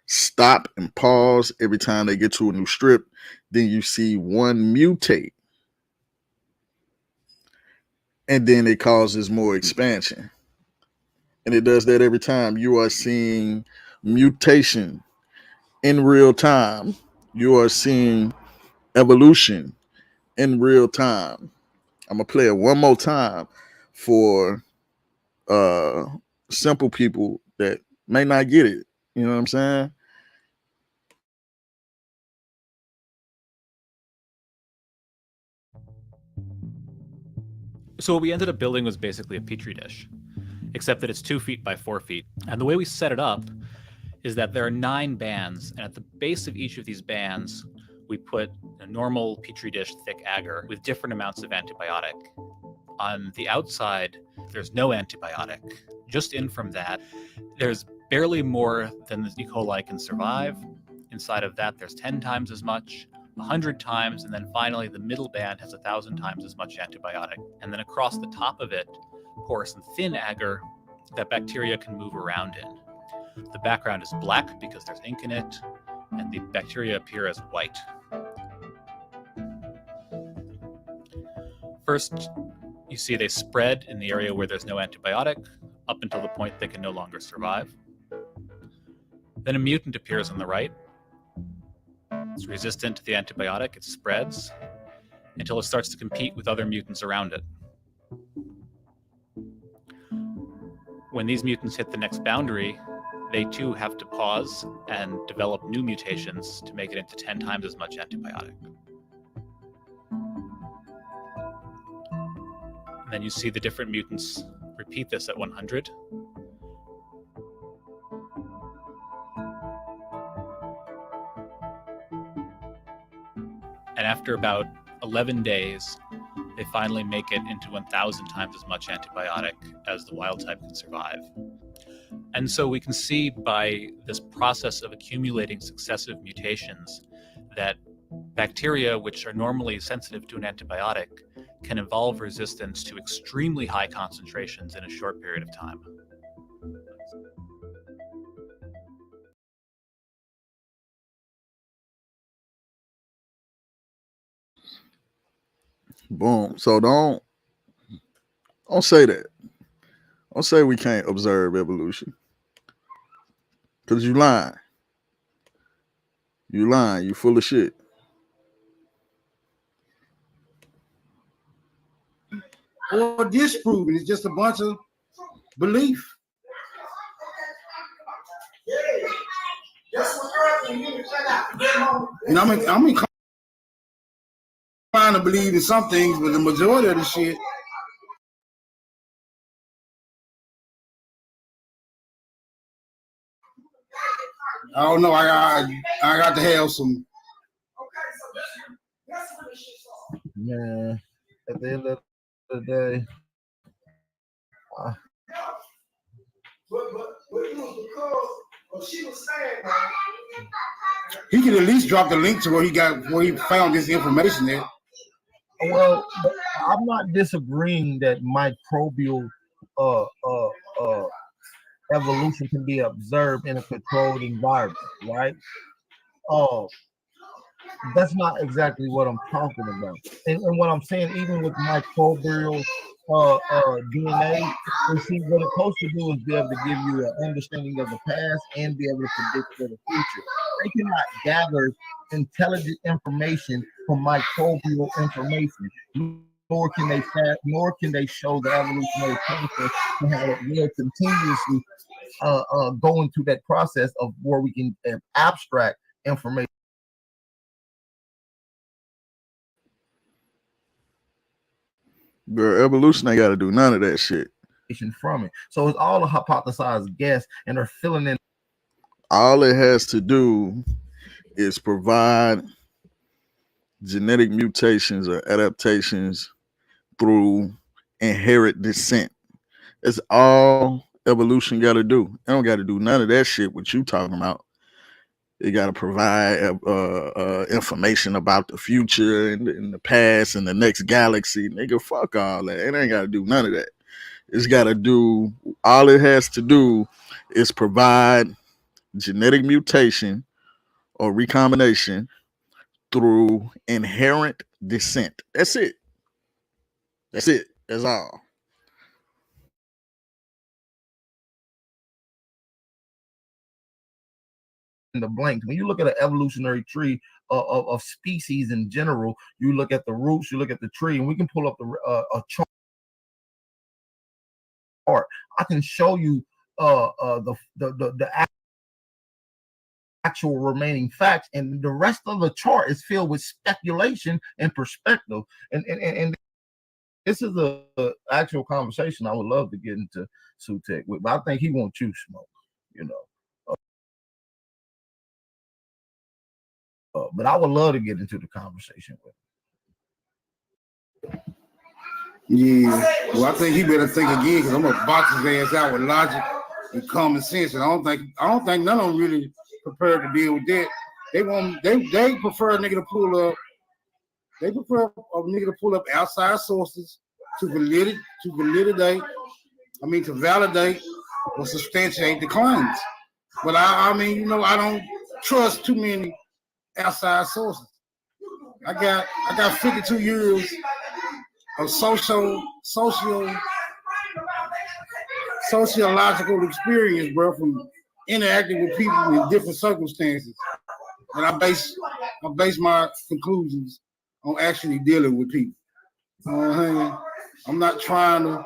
stop and pause every time they get to a new strip. Then you see one mutate, and then it causes more expansion. And it does that every time. You are seeing mutation in real time. You are seeing evolution in real time. I'm gonna play it one more time for simple people that may not get it. You know what I'm saying? So what we ended up building was basically a petri dish, except that it's 2 feet by 4 feet. And the way we set it up is that there are 9 bands, and at the base of each of these bands, we put a normal petri dish thick agar with different amounts of antibiotic. On the outside, there's no antibiotic. Just in from that, there's barely more than the E. coli can survive. Inside of that, there's 10 times as much, 100 times, and then finally the middle band has 1,000 times as much antibiotic. And then across the top of it, pour some thin agar that bacteria can move around in. The background is black because there's ink in it, and the bacteria appear as white. First, you see they spread in the area where there's no antibiotic up until the point they can no longer survive. Then a mutant appears on the right. It's resistant to the antibiotic. It spreads until it starts to compete with other mutants around it. When these mutants hit the next boundary, they too have to pause and develop new mutations to make it into 10 times as much antibiotic. And then you see the different mutants repeat this at 100. And after about 11 days, they finally make it into 1,000 times as much antibiotic as the wild type can survive. And so we can see by this process of accumulating successive mutations that bacteria, which are normally sensitive to an antibiotic, can evolve resistance to extremely high concentrations in a short period of time. Boom. So don't say that. Don't say we can't observe evolution. Because you lying. You lying. You full of shit. Or disproving. It's just a bunch of belief. And I'm inclined to believe in some things, but the majority of the shit, I don't know. I got to have some. Man, at the end of the day, He could at least drop the link to where he found this information at. well, I'm not disagreeing that microbial evolution can be observed in a controlled environment, right? That's not exactly what I'm talking about. And what I'm saying, even with microbial DNA, and see, what it's supposed to do is be able to give you an understanding of the past and be able to predict for the future. They cannot gather intelligent information from microbial information, nor can they show the evolutionary process and how it will continuously go into that process of where we can abstract information. Girl, evolution ain't got to do none of that shit. From it. So it's all a hypothesized guess, and they're filling in. All it has to do is provide genetic mutations or adaptations through inherent descent. That's all evolution got to do. It don't got to do none of that shit what you talking about. It got to provide information about the future and the past and the next galaxy. Nigga, fuck all that. It ain't got to do none of that. It's got to do, all it has to do is provide genetic mutation or recombination through inherent descent. That's it. That's it. That's all. In the blanks. When you look at an evolutionary tree of species in general, you look at the roots, you look at the tree, and we can pull up a chart. I can show you the actual remaining facts, and the rest of the chart is filled with speculation and perspective. And this is a actual conversation I would love to get into Sutek with, but I think he won't choose smoke, you know. But I would love to get into the conversation with him. Yeah, well, I think he better think again, because I'm gonna box his ass out with logic and common sense, and I don't think none of them really prepared to deal with that. They prefer a nigga to pull up. They prefer a nigga to pull up outside sources to validate or substantiate the claims. But I mean, you know, I don't trust too many outside sources. I got 52 years of sociological experience, bro, from interacting with people in different circumstances, and I base my conclusions on actually dealing with people. I'm not trying to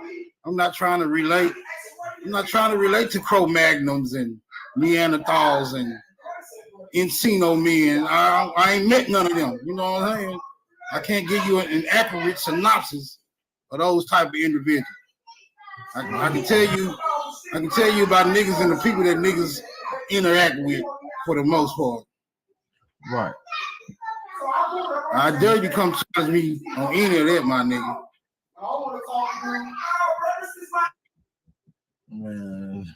relate to Cro-Magnons and Neanderthals and Encino men. I ain't met none of them. You know what I'm saying? I can't give you an accurate synopsis of those type of individuals. I can tell you about niggas and the people that niggas interact with for the most part. Right. I dare you come challenge me on any of that, my nigga. Man,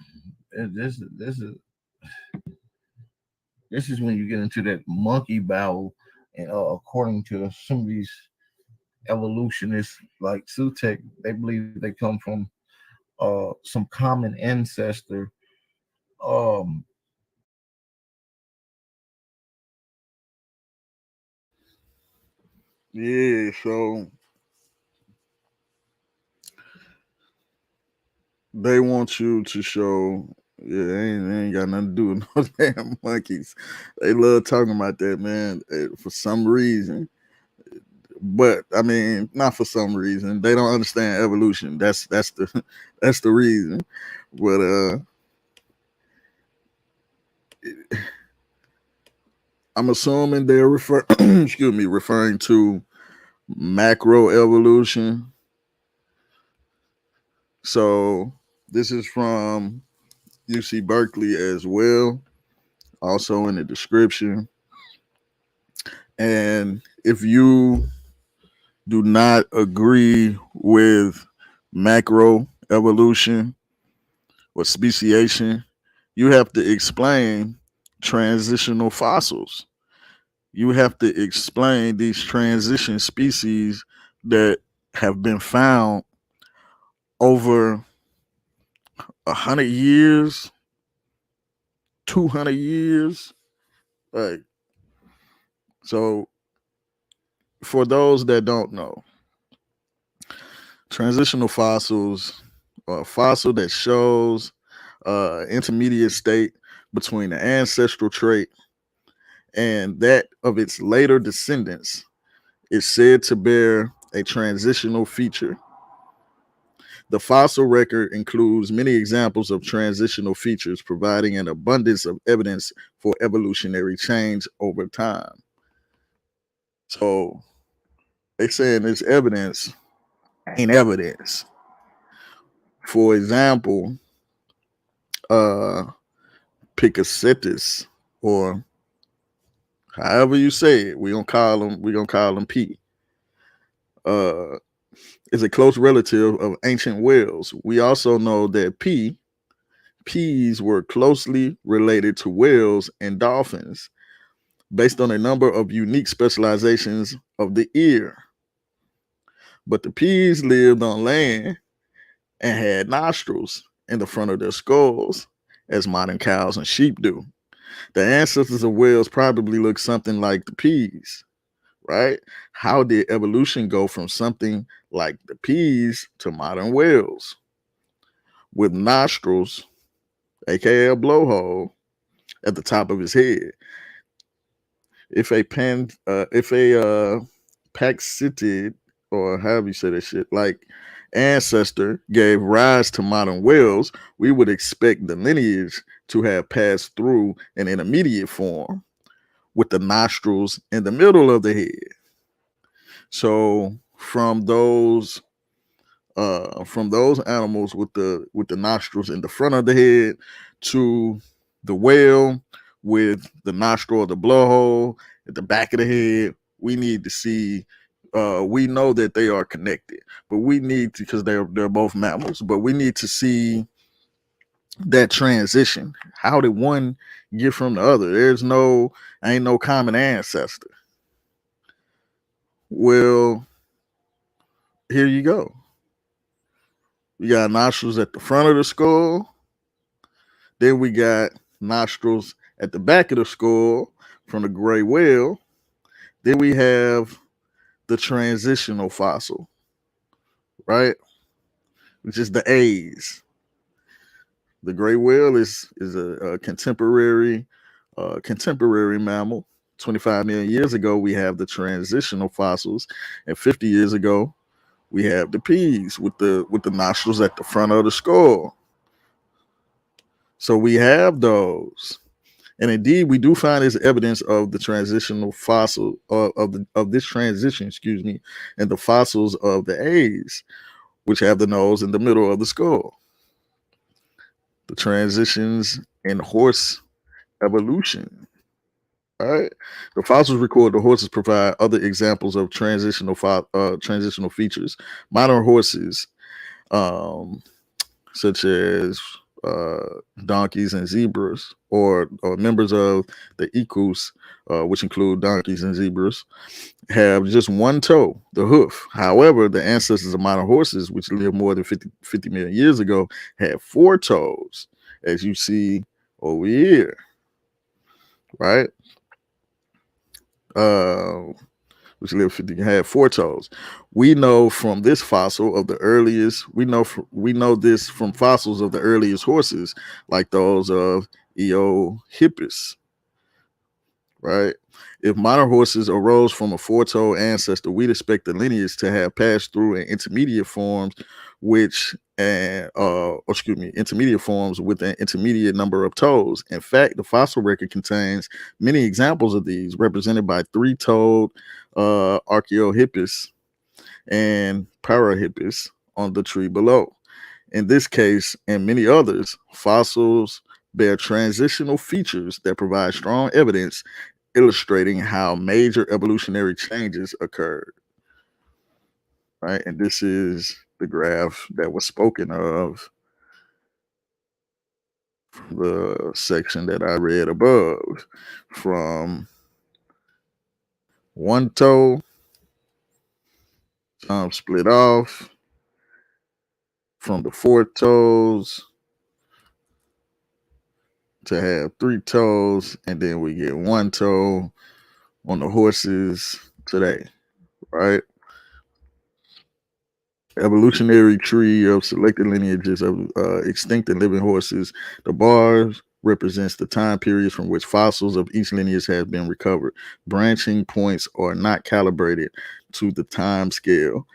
this is when you get into that monkey battle, and according to some of these evolutionists like Sutek, they believe they come from some common ancestor. Um, Yeah, so they want you to show, yeah, they ain't got nothing to do with no damn monkeys. They love talking about that, man, for some reason. But I mean, not for some reason. They don't understand evolution. That's the that's the reason. But I'm assuming they're referring to macro evolution. So this is from UC Berkeley as well, also in the description. And if you do not agree with macro evolution or speciation, you have to explain transitional fossils. You have to explain these transition species that have been found over 100 years, 200 years. Like, so for those that don't know, transitional fossils are a fossil that shows intermediate state between the ancestral trait and that of its later descendants is said to bear a transitional feature. The fossil record includes many examples of transitional features, providing an abundance of evidence for evolutionary change over time. So they saying this evidence ain't evidence. For example, uh Picacetus, or however you say it, we gonna call him P. Uh is a close relative of ancient whales. We also know that peas were closely related to whales and dolphins based on a number of unique specializations of the ear. But the peas lived on land and had nostrils in the front of their skulls, as modern cows and sheep do. The ancestors of whales probably look something like the peas, right? How did evolution go from something like the peas to modern whales? With nostrils, aka a blowhole, at the top of his head. If a Paxitid, or however you say that shit, like ancestor gave rise to modern whales, we would expect the lineage to have passed through an intermediate form with the nostrils in the middle of the head. So from those animals with the nostrils in the front of the head to the whale with the nostril or the blowhole at the back of the head, we need to see. We know that they are connected, but we need to, because they're both mammals. But we need to see that transition. How did one get from the other? Ain't no common ancestor. Well, here you go. We got nostrils at the front of the skull. Then we got nostrils at the back of the skull from the gray whale. Then we have the transitional fossil, right? Which is the A's. The gray whale is a contemporary mammal. 25 million years ago, we have the transitional fossils, and 50 years ago, we have the P's with the nostrils at the front of the skull. So we have those, and indeed, we do find this evidence of the transitional fossil of this transition, excuse me, and the fossils of the A's, which have the nose in the middle of the skull. The transitions in horse evolution, All right. The fossils record the horses provide other examples of transitional features. Modern horses, um, such as donkeys and zebras, or members of the equus, which include donkeys and zebras, have just one toe, the hoof. However, the ancestors of modern horses, which lived more than 50 million years ago, had four toes, as you see over here, right? Which lived 50 had four toes. We know from this fossil of the earliest. We know this from fossils of the earliest horses, like those of Eohippus, right? If modern horses arose from a four-toed ancestor, we'd expect the lineage to have passed through an intermediate forms, intermediate forms with an intermediate number of toes. In fact, the fossil record contains many examples of these, represented by three-toed Archaeohippus and Parahippus on the tree below. In this case, and many others, fossils bear transitional features that provide strong evidence illustrating how major evolutionary changes occurred. Right, and this is the graph that was spoken of, the section that I read above, from one toe split off from the four toes to have three toes, and then we get one toe on the horses today, right? Evolutionary tree of selected lineages of extinct and living horses. The bars represents the time periods from which fossils of each lineage have been recovered. Branching points are not calibrated to the time scale.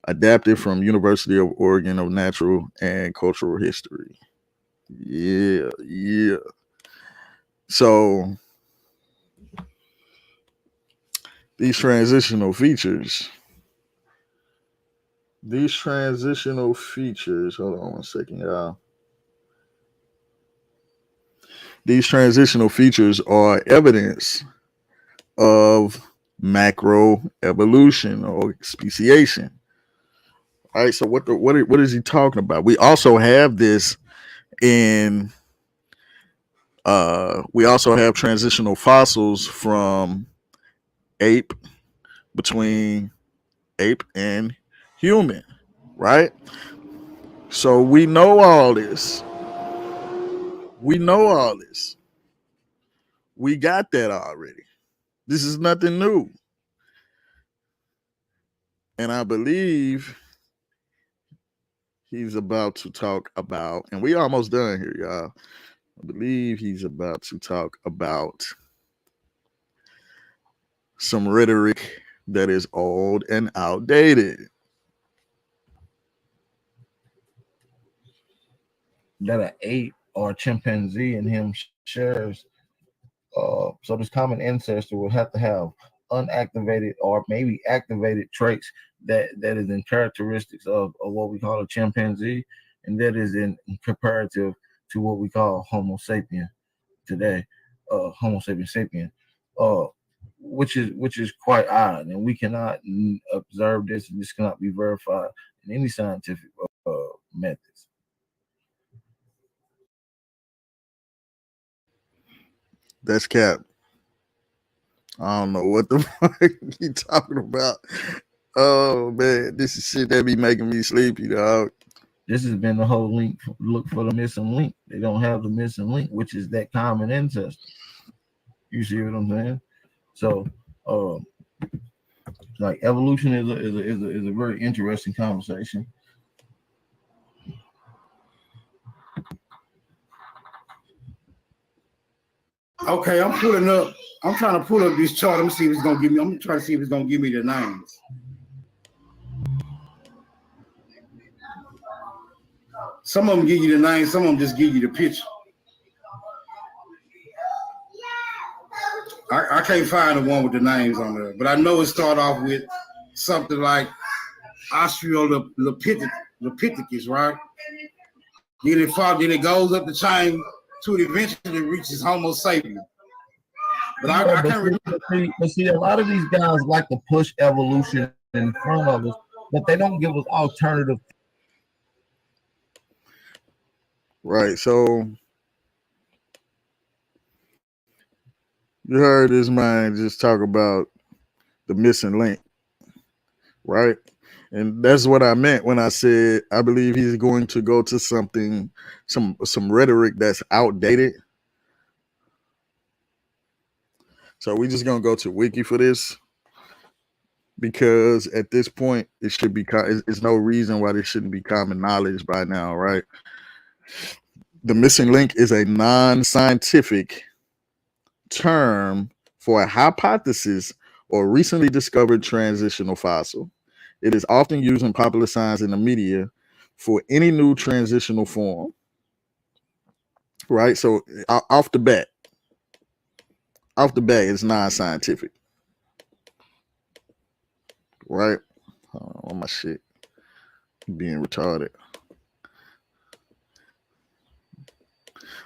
Adapted from University of Oregon of Natural and Cultural History. Yeah. So these transitional features, hold on one second, y'all. These transitional features are evidence of macro evolution or speciation. All right, so what is he talking about? We also have this in we also have transitional fossils from ape, between ape and human, right? So we know all this. We got that already. This is nothing new. And I believe he's about to talk about, and we almost done here, y'all. I believe he's about to talk about some rhetoric that is old and outdated. That an ape or a chimpanzee in him shares. So this common ancestor will have to have unactivated or maybe activated traits that is in characteristics of what we call a chimpanzee, and that is in comparative to what we call Homo sapien today, Homo sapien, which is quite odd, and we cannot observe this, and this cannot be verified in any scientific methods. That's cap. I don't know what the fuck you talking about. Oh man, this is shit that be making me sleepy, dog. This has been the whole look for the missing link. They don't have the missing link, which is that common ancestor. You see what I'm saying? So, like evolution is a very interesting conversation. Okay, I'm trying to pull up this chart. Let me see if it's gonna give me. I'm trying to see if it's gonna give me the names. Some of them give you the name, some of them just give you the picture. I can't find the one with the names on there, but I know it started off with something like Australopithecus, right? Then it goes up the chain to it eventually reaches Homo sapien. But I can't remember. But see, a lot of these guys like to push evolution in front of us, but they don't give us alternative. Right. So you heard this man just talk about the missing link, right? And that's what I meant when I said I believe he's going to go to something, some rhetoric that's outdated. So we just gonna go to Wiki for this because at this point it should be. There's no reason why this shouldn't be common knowledge by now, right? The missing link is a non-scientific term for a hypothesis or recently discovered transitional fossil. It is often used in popular science in the media for any new transitional form. Right? So off the bat, it's non-scientific. Right? Oh, my shit. Being retarded.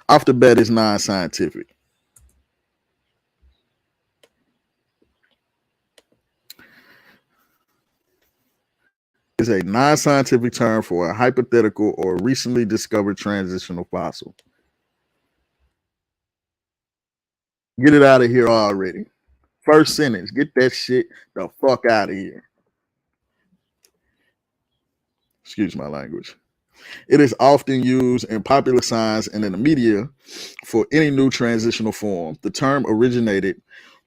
Off the bat, it's non-scientific. Is a non-scientific term for a hypothetical or recently discovered transitional fossil. Get it out of here already. First sentence, get that shit the fuck out of here. Excuse my language. It is often used in popular science and in the media for any new transitional form. The term originated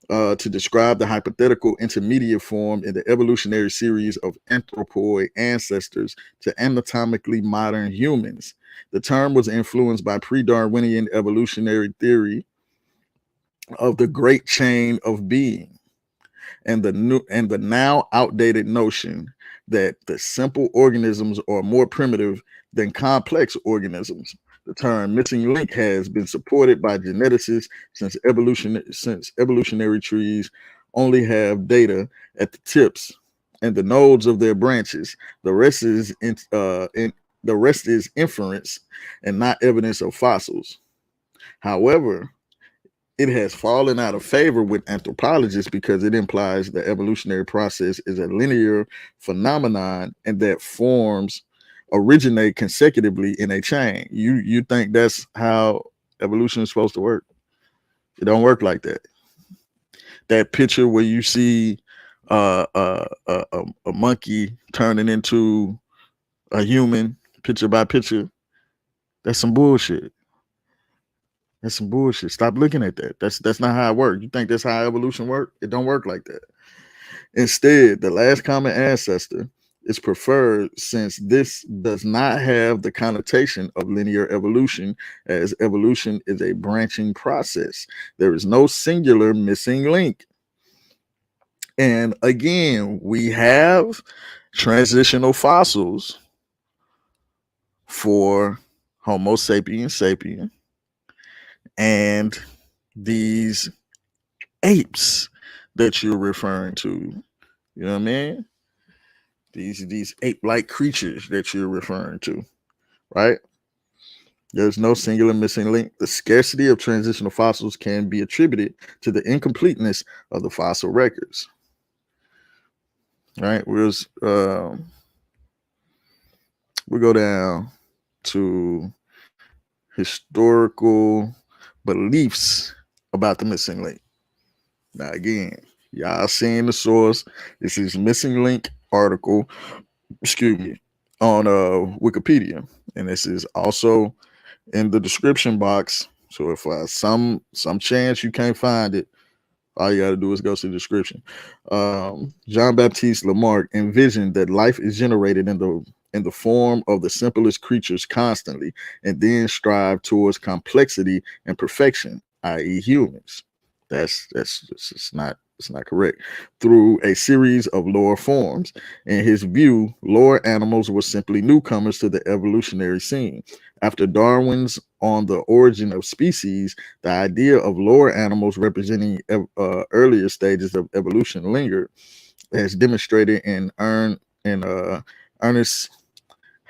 to describe the hypothetical intermediate form in the evolutionary series of anthropoid ancestors to anatomically modern humans. The term was influenced by pre-Darwinian evolutionary theory of the great chain of being and the now outdated notion that the simple organisms are more primitive than complex organisms. The term missing link has been supported by geneticists since evolutionary trees only have data at the tips and the nodes of their branches. The rest is inference and not evidence of fossils. However, it has fallen out of favor with anthropologists because it implies the evolutionary process is a linear phenomenon and that forms originate consecutively in a chain. You think that's how evolution is supposed to work? It don't work like that. That picture where you see a monkey turning into a human, picture by picture, that's some bullshit. That's some bullshit. Stop looking at that. That's not how it works. You think that's how evolution works? It don't work like that. Instead, the last common ancestor is preferred since this does not have the connotation of linear evolution, as evolution is a branching process. There is no singular missing link. And again, we have transitional fossils for Homo sapiens sapien and these apes that you're referring to. You know what I mean? These ape-like creatures that you're referring to, right? There's no singular missing link. The scarcity of transitional fossils can be attributed to the incompleteness of the fossil records. Right? We go down to historical beliefs about the missing link. Now, again, y'all seeing the source. This is missing link article, on Wikipedia, and this is also in the description box. So if some chance you can't find it, all you got to do is go to the description. Jean-Baptiste Lamarck envisioned that life is generated in the form of the simplest creatures constantly, and then strive towards complexity and perfection, i.e., humans. It's not correct. Through a series of lower forms. In his view, lower animals were simply newcomers to the evolutionary scene. After Darwin's On the Origin of Species, the idea of lower animals representing earlier stages of evolution lingered, as demonstrated in Ernest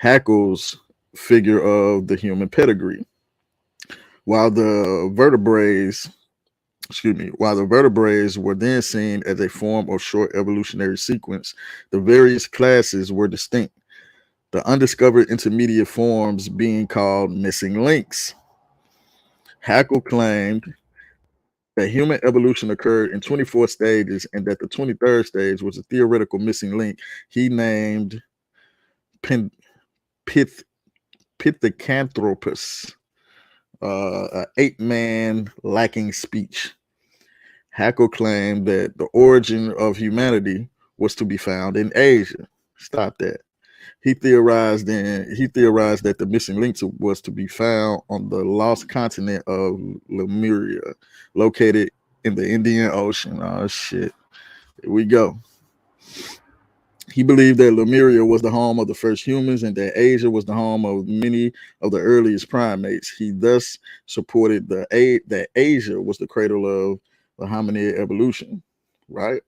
Haeckel's figure of the human pedigree. While the vertebrates excuse me, while the vertebrates were then seen as a form of short evolutionary sequence, the various classes were distinct, the undiscovered intermediate forms being called missing links. Haeckel claimed that human evolution occurred in 24 stages and that the 23rd stage was a theoretical missing link he named Pen- Pith- Pithecanthropus, an ape-man lacking speech. Haeckel claimed that the origin of humanity was to be found in Asia. Stop that. He theorized that the missing link was to be found on the lost continent of Lemuria, located in the Indian Ocean. Oh shit. Here we go. He believed that Lemuria was the home of the first humans and that Asia was the home of many of the earliest primates. He thus supported that Asia was the cradle of the hominid evolution, right?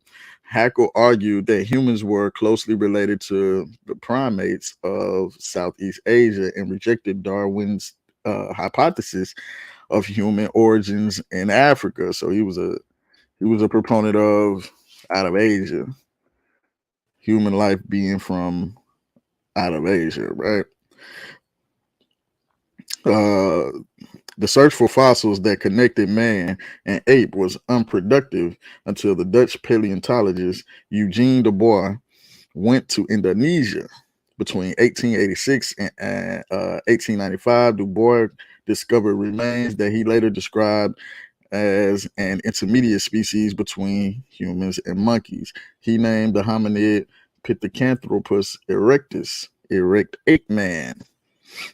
Haeckel argued that humans were closely related to the primates of Southeast Asia and rejected Darwin's hypothesis of human origins in Africa. So he was a proponent of out of Asia, human life being from out of Asia, right? Uh, the search for fossils that connected man and ape was unproductive until the Dutch paleontologist Eugene de Boer went to Indonesia between 1886 and 1895. Du Bois discovered remains that he later described as an intermediate species between humans and monkeys. He named the hominid Pithecanthropus erectus, erect ape man,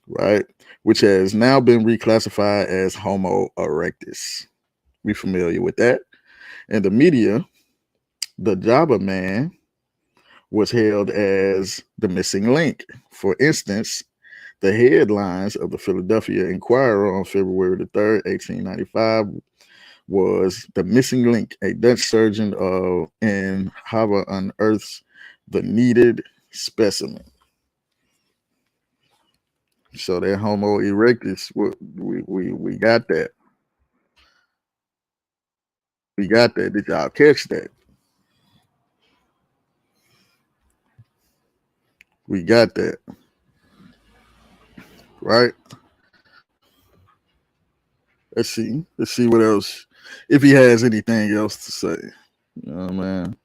right? Which has now been reclassified as Homo erectus. We familiar with that? In the media, the Java man was hailed as the missing link. For instance, the headlines of the Philadelphia Inquirer on February the 3rd, 1895 was "The Missing Link, a Dutch surgeon in Java unearths the needed specimen." So that Homo erectus, we got that. We got that. Did y'all catch that? We got that. Right? Let's see. Let's see what else. If he has anything else to say. You know what I mean?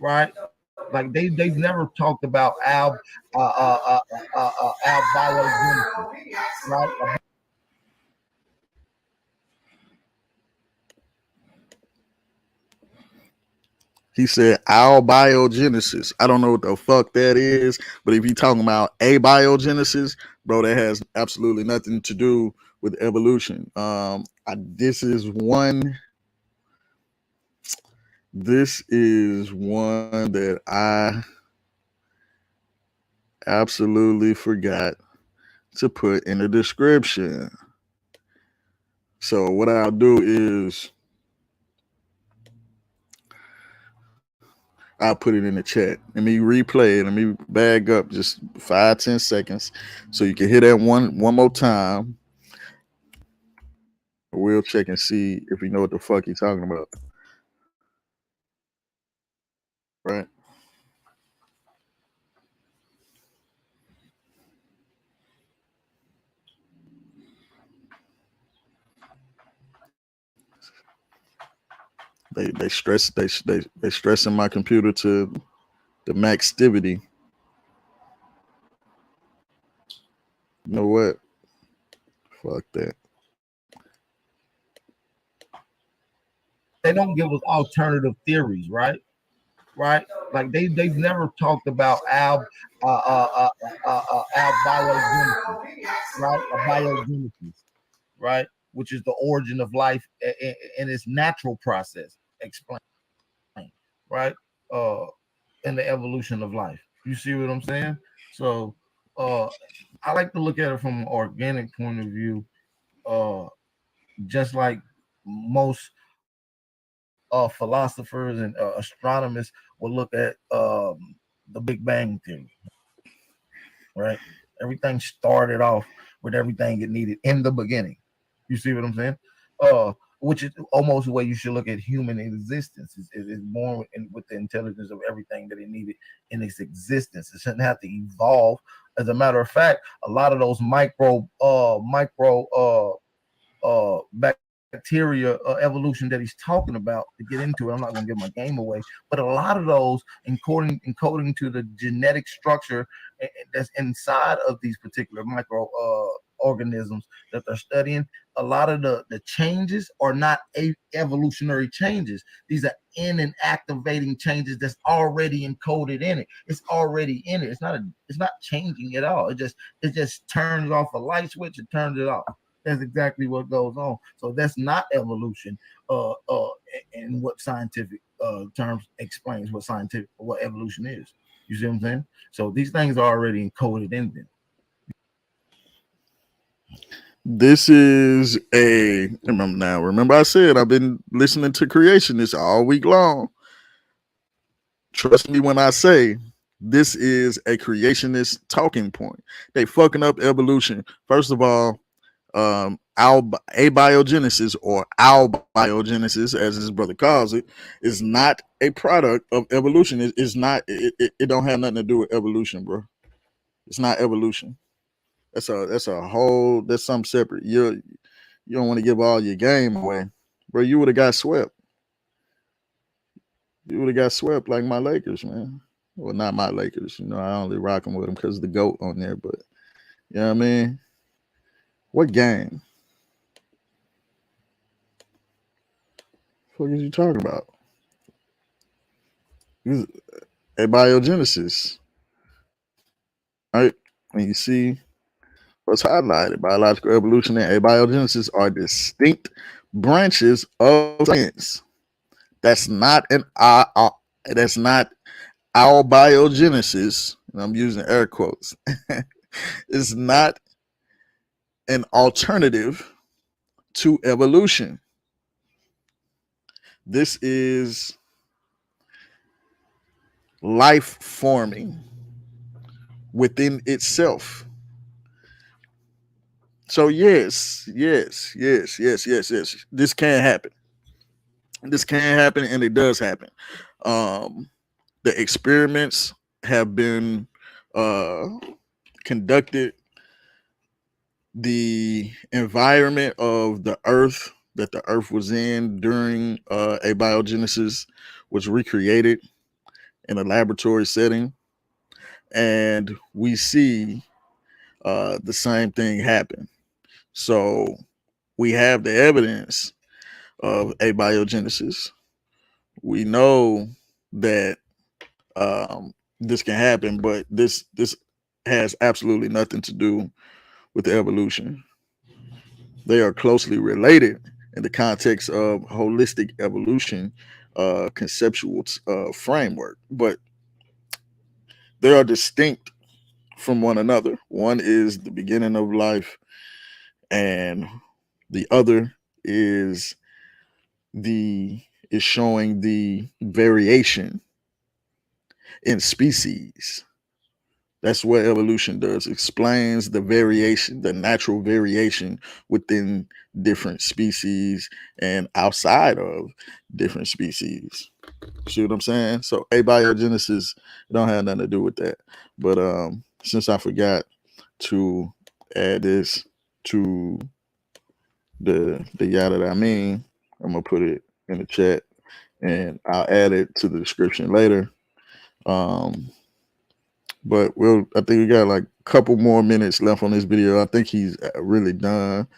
Right? Like they've never talked about albiogenesis, right? He said albiogenesis. I don't know what the fuck that is, but if you talking about abiogenesis, bro, that has absolutely nothing to do with evolution. This is one. This is one that I absolutely forgot to put in the description. So what I'll do is I'll put it in the chat. Let me replay it. Let me bag up just 5-10 seconds so you can hear that one more time. We'll check and see if we know what the fuck he's talking about. Right? They stressing my computer to the max activity. You know what? Fuck that. They don't give us alternative theories, right? Right? Like they've never talked about albiogenesis, right? Abiogenesis, right? Which is the origin of life in its natural process. Explain, right? Uh, in the evolution of life. You see what I'm saying? So, I like to look at it from an organic point of view. Just like most philosophers and astronomers will look at the Big Bang Theory, right? Everything started off with everything it needed in the beginning, You see what I'm saying? Which is almost the way you should look at human existence. Is born with the intelligence of everything that it needed in its existence. It shouldn't have to evolve. As a matter of fact, a lot of those bacteria evolution that he's talking about, to get into it, I'm not going to give my game away, but a lot of those encoding to the genetic structure that's inside of these particular micro organisms that they're studying, a lot of the changes are not evolutionary changes. These are in and activating changes that's already encoded in it. It's already in it. It's not changing at all. It just turns off a light switch and turns it off. That's exactly what goes on. So that's not evolution, and what scientific terms explains what evolution is. You see what I'm saying? So these things are already encoded in them. This is remember I said I've been listening to creationists all week long. Trust me when I say this is a creationist talking point. They fucking up evolution. First of all, abiogenesis, or albiogenesis, as his brother calls it, is not a product of evolution. It's not. It don't have nothing to do with evolution, bro. It's not evolution. That's something separate. You don't want to give all your game away, bro. You would have got swept. You would have got swept like my Lakers, man. Well, not my Lakers. You know, I only rock them with them because of the GOAT on there. But you know what I mean? What game? What are you talking about? Abiogenesis, right? And you see what's highlighted: biological evolution and abiogenesis are distinct branches of science. That's not that's not albiogenesis. And I'm using air quotes. It's not an alternative to evolution. This is life forming within itself. So yes. This can happen. This can happen, and it does happen. The experiments have been conducted. The environment of the Earth that the Earth was in during abiogenesis was recreated in a laboratory setting, and we see the same thing happen. So we have the evidence of abiogenesis. We know that this can happen, but this has absolutely nothing to do with the evolution. They are closely related in the context of holistic evolution conceptual framework, but they are distinct from one another. One is the beginning of life, and the other is showing the variation in species. That's what evolution does. It explains the variation, the natural variation within different species and outside of different species. See what I'm saying? So abiogenesis don't have nothing to do with that. But since I forgot to add this to the yada that I mean, I'm gonna put it in the chat and I'll add it to the description later. But I think we got like a couple more minutes left on this video. I think he's really done.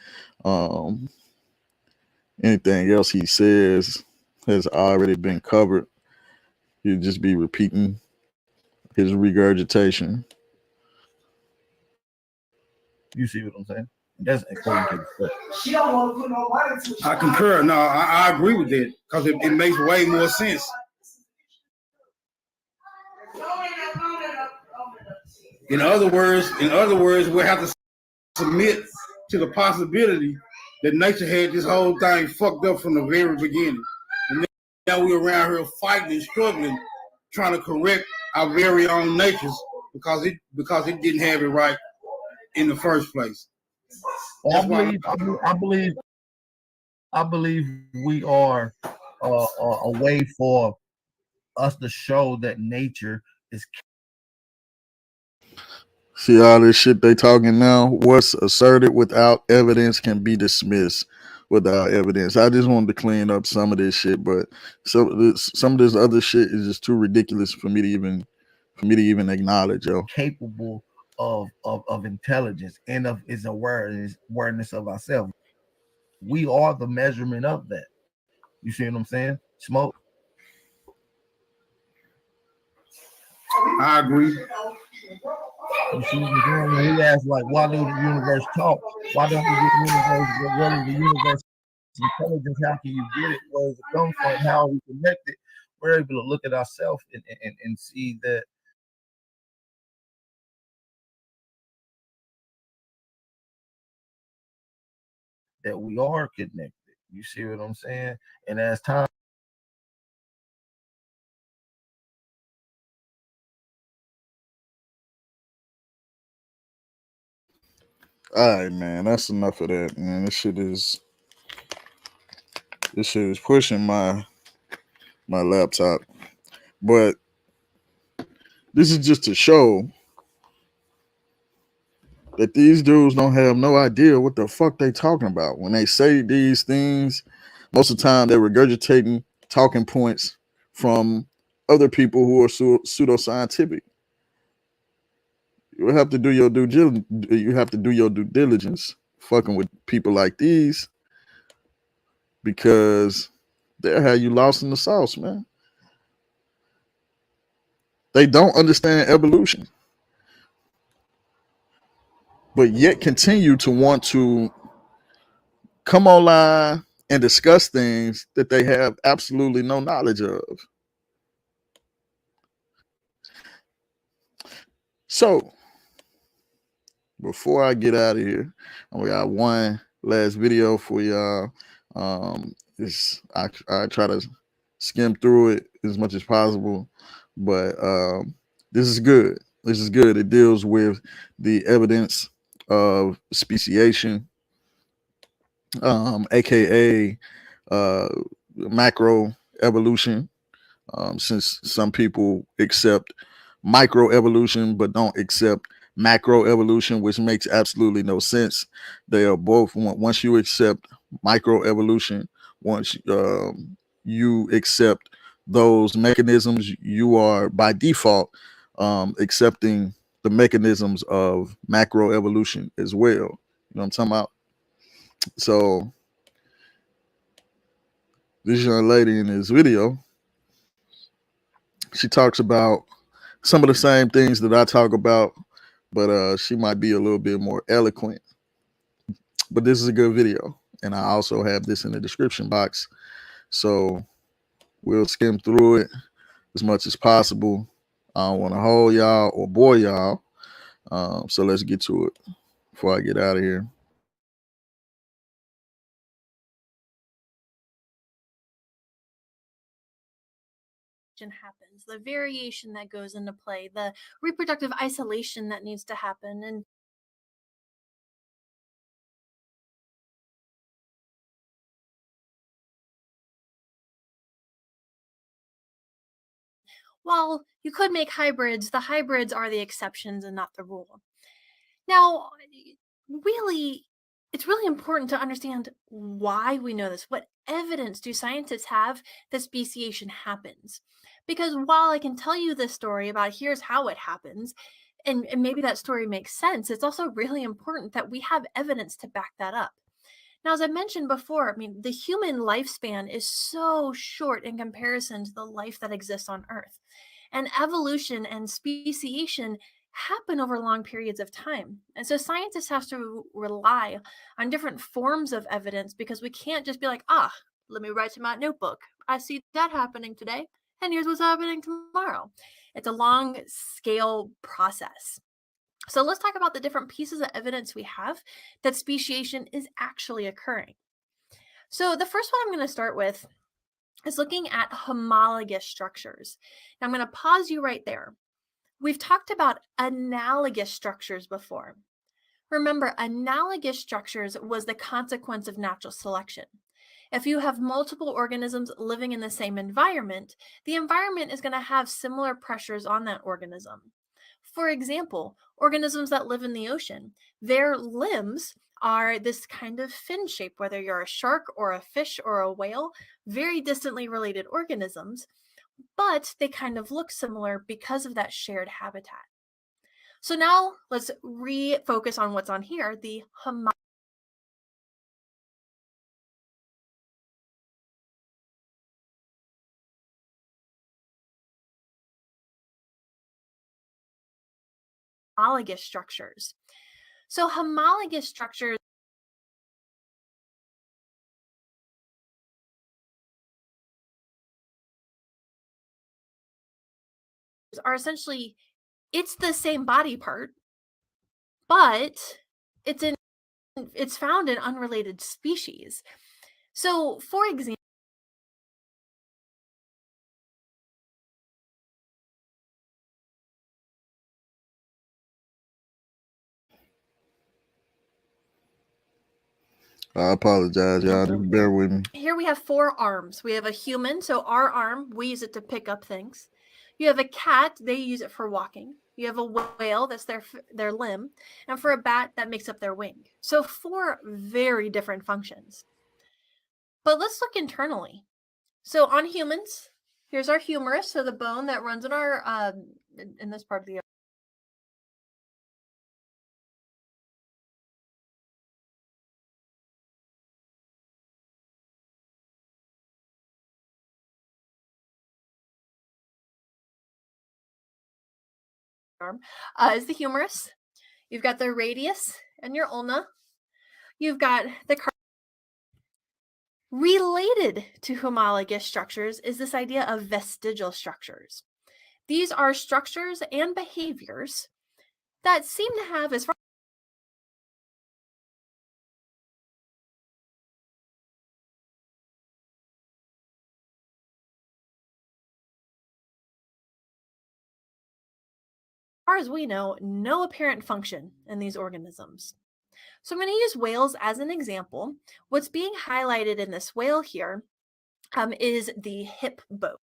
Anything else he says has already been covered. He'll just be repeating his regurgitation. You see what I'm saying? That's according to the She don't want to put nobody to. I concur. No, I agree with that because it makes way more sense. In other words, we have to submit to the possibility that nature had this whole thing fucked up from the very beginning. And now we're around here fighting and struggling, trying to correct our very own natures because it didn't have it right in the first place. Well, That's why I believe we are a way for us to show that nature is. See all this shit they talking now. What's asserted without evidence can be dismissed without evidence. I just wanted to clean up some of this shit, but some of this other shit is just too ridiculous for me to even acknowledge, yo. Capable of intelligence and of is awareness of ourselves. We are the measurement of that. You see what I'm saying? Smoke. I agree. You see what I'm saying? When he asked, like, why do the universe talk? Why don't we get universe? What is the universe intelligence? How can you get it? Where does it come from? How are we connected? We're able to look at ourselves and see that we are connected. You see what I'm saying? And as time. All right, man. That's enough of that, man. This shit is pushing my laptop. But this is just to show that these dudes don't have no idea what the fuck they talking about. When they say these things, most of the time they're regurgitating talking points from other people who are pseudoscientific. You have to do your due diligence fucking with people like these because they'll have you lost in the sauce, man. They don't understand evolution, but yet continue to want to come online and discuss things that they have absolutely no knowledge of. So, before I get out of here, we got one last video for y'all. I try to skim through it as much as possible, but this is good. This is good. It deals with the evidence of speciation, aka macro evolution. Since some people accept microevolution but don't accept macroevolution, which makes absolutely no sense. They are both. Once you accept microevolution, once you accept those mechanisms, you are by default accepting the mechanisms of macroevolution as well. You know what I'm talking about? So this young lady in this video, she talks about some of the same things that I talk about, but she might be a little bit more eloquent. But this is a good video, and I also have this in the description box, so we'll skim through it as much as possible. I don't want to hold y'all or bore y'all, so let's get to it before I get out of here. Happens, the variation that goes into play, the reproductive isolation that needs to happen. And while you could make hybrids, the hybrids are the exceptions and not the rule. Now, really, it's really important to understand why we know this. What evidence do scientists have that speciation happens? Because while I can tell you this story about here's how it happens, and maybe that story makes sense, it's also really important that we have evidence to back that up. Now, as I mentioned before, I mean, the human lifespan is so short in comparison to the life that exists on Earth. And evolution and speciation happen over long periods of time. And so scientists have to rely on different forms of evidence because we can't just be like, let me write to my notebook. I see that happening today, and here's what's happening tomorrow. It's a long scale process. So let's talk about the different pieces of evidence we have that speciation is actually occurring. So the first one I'm going to start with is looking at homologous structures. Now I'm going to pause you right there. We've talked about analogous structures before. Remember, analogous structures was the consequence of natural selection. If you have multiple organisms living in the same environment, the environment is going to have similar pressures on that organism. For example, organisms that live in the ocean, their limbs are this kind of fin shape, whether you're a shark or a fish or a whale, very distantly related organisms, but they kind of look similar because of that shared habitat. So now let's refocus on what's on here, the homologous structures. So homologous structures are essentially, it's the same body part, but it's found in unrelated species. So, for example, I apologize, y'all. Just bear with me. here we have 4 arms. We have a human, so our arm, we use it to pick up things. You have a cat, they use it for walking. You have a whale, that's their limb, and for a bat, that makes up their wing. So 4 very different functions. But let's look internally. So on humans, here's our humerus, so the bone that runs in our in this part of the arm is the humerus. You've got the radius and your ulna. You've got the related to homologous structures is this idea of vestigial structures. These are structures and behaviors that seem to have, as far as we know, no apparent function in these organisms. So I'm going to use whales as an example. What's being highlighted in this whale here is the hip bone.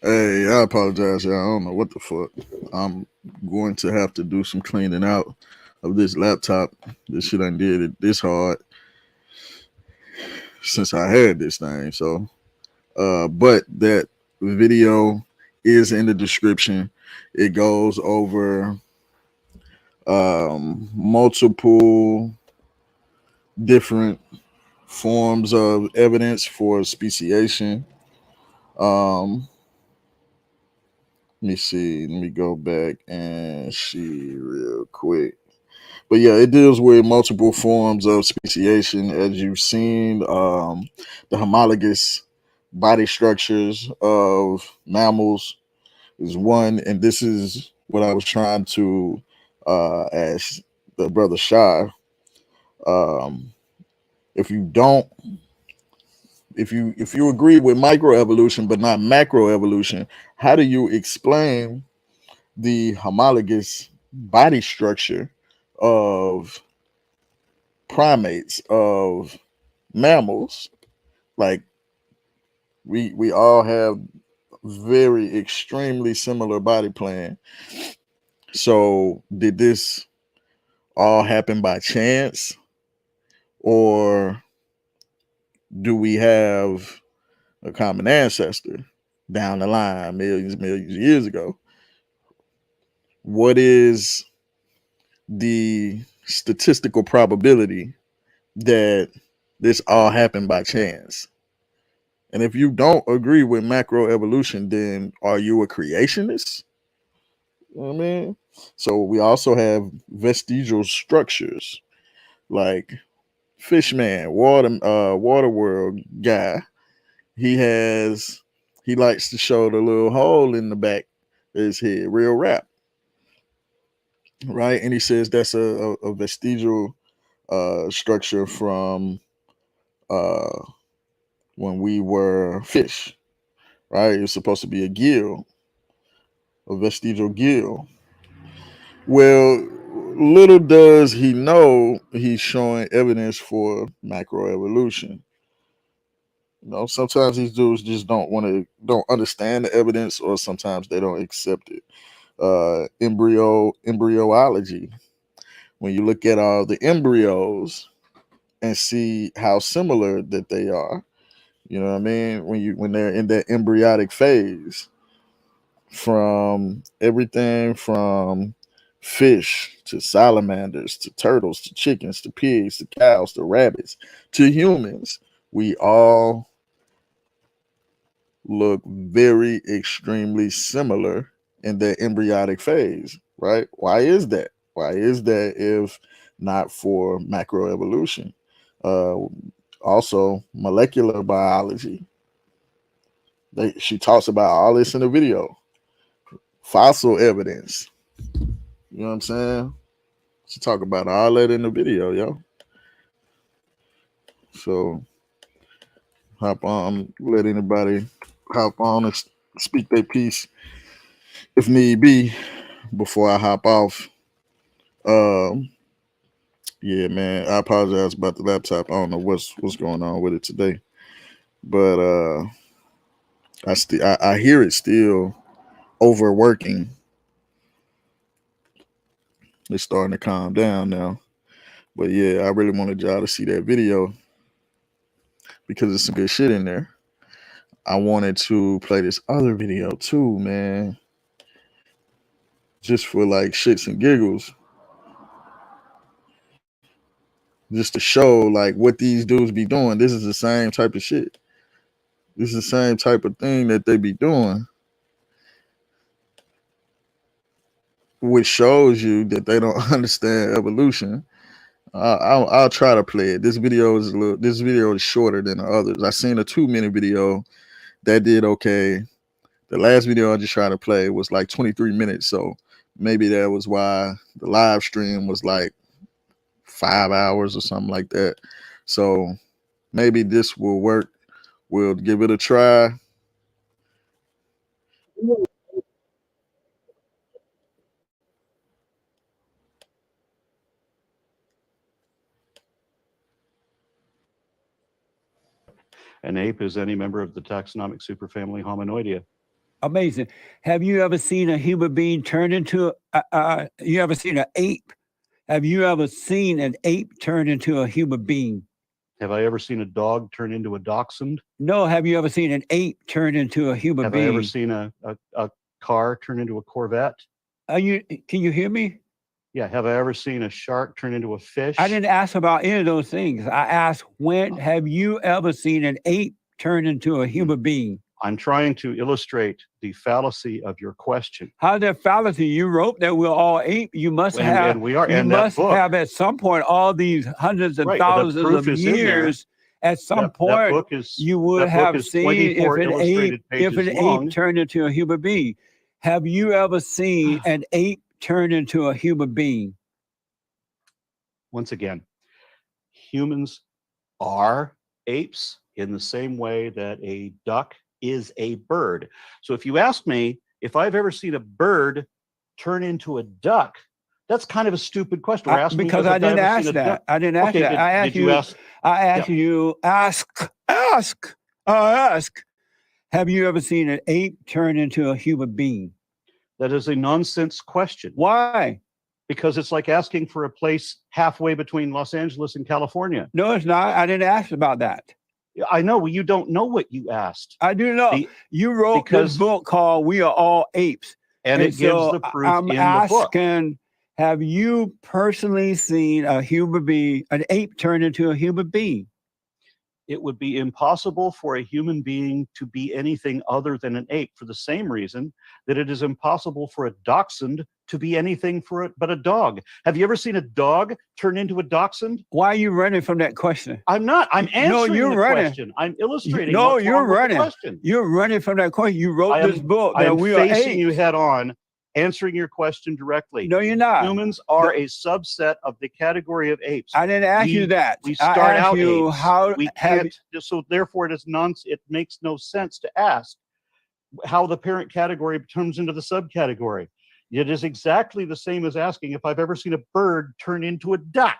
Hey, I apologize, y'all. I don't know what the fuck. I'm going to have to do some cleaning out of this laptop. This shit I did it this hard since I had this thing. So, but that video is in the description. It goes over multiple different forms of evidence for speciation. Let me see. Let me go back and see real quick. But yeah, it deals with multiple forms of speciation, as you've seen. The homologous body structures of mammals is one, and this is what I was trying to ask the brother Shah. Um, if you don't, if you agree with microevolution but not macroevolution, how do you explain the homologous body structure of primates, of mammals? Like we all have very extremely similar body plan. So did this all happen by chance, or do we have a common ancestor down the line millions of years ago? What is the statistical probability that this all happened by chance? And if you don't agree with macroevolution, then are you a creationist? You know what I mean? So we also have vestigial structures like Fishman, Water World guy. He likes to show the little hole in the back of his head, real rap. Right. And he says that's a vestigial structure from when we were fish, right? It was supposed to be a gill, a vestigial gill. Well, little does he know he's showing evidence for macroevolution. You know, sometimes these dudes just don't understand the evidence, or sometimes they don't accept it. Embryology. When you look at all the embryos and see how similar that they are, you know what I mean? When they're in that embryonic phase, from everything from fish to salamanders to turtles to chickens to pigs to cows to rabbits to humans, we all look very extremely similar in that embryonic phase, right? Why is that? Why is that if not for macroevolution? Also, molecular biology. She talks about all this in the video. Fossil evidence. You know what I'm saying? She talk about all that in the video, yo. So hop on, let anybody hop on and speak their piece if need be before I hop off. Yeah, man, I apologize about the laptop. I don't know what's going on with it today, but I hear it still overworking. It's starting to calm down now, but yeah, I really wanted y'all to see that video because there's some good shit in there. I wanted to play this other video too, man, just for like shits and giggles, just to show like what these dudes be doing. This is the same type of shit. This is the same type of thing that they be doing, which shows you that they don't understand evolution. I'll try to play it. This video is shorter than the others. I seen a 2-minute video that did okay. The last video I just tried to play was like 23 minutes, so maybe that was why the live stream was like 5 hours or something like that. So maybe this will work. We'll give it a try. An ape is any member of the taxonomic superfamily Hominoidea. Amazing. Have you ever seen a human being turn into you ever seen an ape? Have you ever seen an ape turn into a human being? Have I ever seen a dog turn into a dachshund? No. Have you ever seen an ape turn into a human being? Have I ever seen a car turn into a Corvette? Can you hear me? Yeah. Have I ever seen a shark turn into a fish? I didn't ask about any of those things. I asked, when have you ever seen an ape turn into a human being? I'm trying to illustrate the fallacy of your question. How's that fallacy? You wrote that we're all ape. You must have. And we are. You must have at some point all these hundreds and thousands of years. At some point, you would have seen if an ape turned into a human being. Have you ever seen an ape turn into a human being? Once again, humans are apes in the same way that a duck is a bird. So if you ask me if I've ever seen a bird turn into a duck, that's kind of a stupid question. Because I didn't ask that. I didn't ask that. I asked, have you ever seen an ape turn into a human being? That is a nonsense question. Why? Because it's like asking for a place halfway between Los Angeles and California. No, it's not. I didn't ask about that. I know. You don't know what you asked. I do know. You wrote this book called "We Are All Apes," and it gives the proof in the book. I'm asking, have you personally seen a human being, an ape turn into a human being? It would be impossible for a human being to be anything other than an ape, for the same reason that it is impossible for a dachshund to be anything but a dog. Have you ever seen a dog turn into a dachshund? Why are you running from that question? I'm not. I'm answering the question. I'm illustrating. No, you're running. You're running from that question. You wrote this book that we are apes. facing you head on answering your question directly. No, you're not. Humans are a subset of the category of apes. I didn't ask you that. We start out you apes. how we can't. So therefore, it makes no sense to ask how the parent category turns into the subcategory. It is exactly the same as asking if I've ever seen a bird turn into a duck.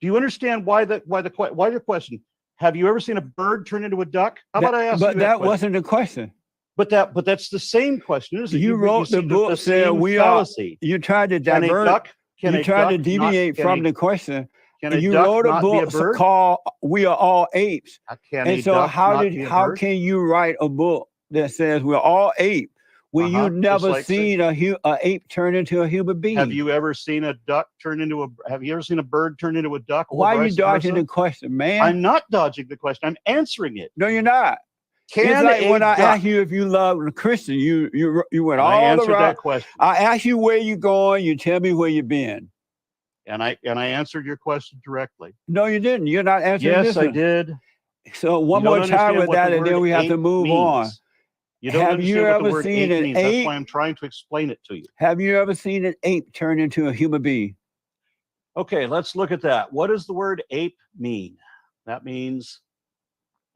Do you understand why your question? Have you ever seen a bird turn into a duck? How about I ask you that? But that wasn't the question. But that's the same question, isn't it? You wrote the book said we fallacy. are. You tried to divert. You tried to deviate from the question. And you wrote a book called "We Are All Apes." And so how can you write a book that says we're all ape when you've never seen a ape turn into a human being? Have you ever seen a duck turn into a? Have you ever seen a bird turn into a duck? Why are you dodging the question, man? I'm not dodging the question. I'm answering it. No, you're not. It's like when I asked you if you love a Christian, you went all around. I answered that question. I asked you where you going. You tell me where you've been. And I answered your question directly. No, you didn't. You're not answering this one. Yes, I did. So one more time with that, and then we have to move on. You don't understand what the word ape means. That's why I'm trying to explain it to you. Have you ever seen an ape turn into a human being? Okay, let's look at that. What does the word ape mean? That means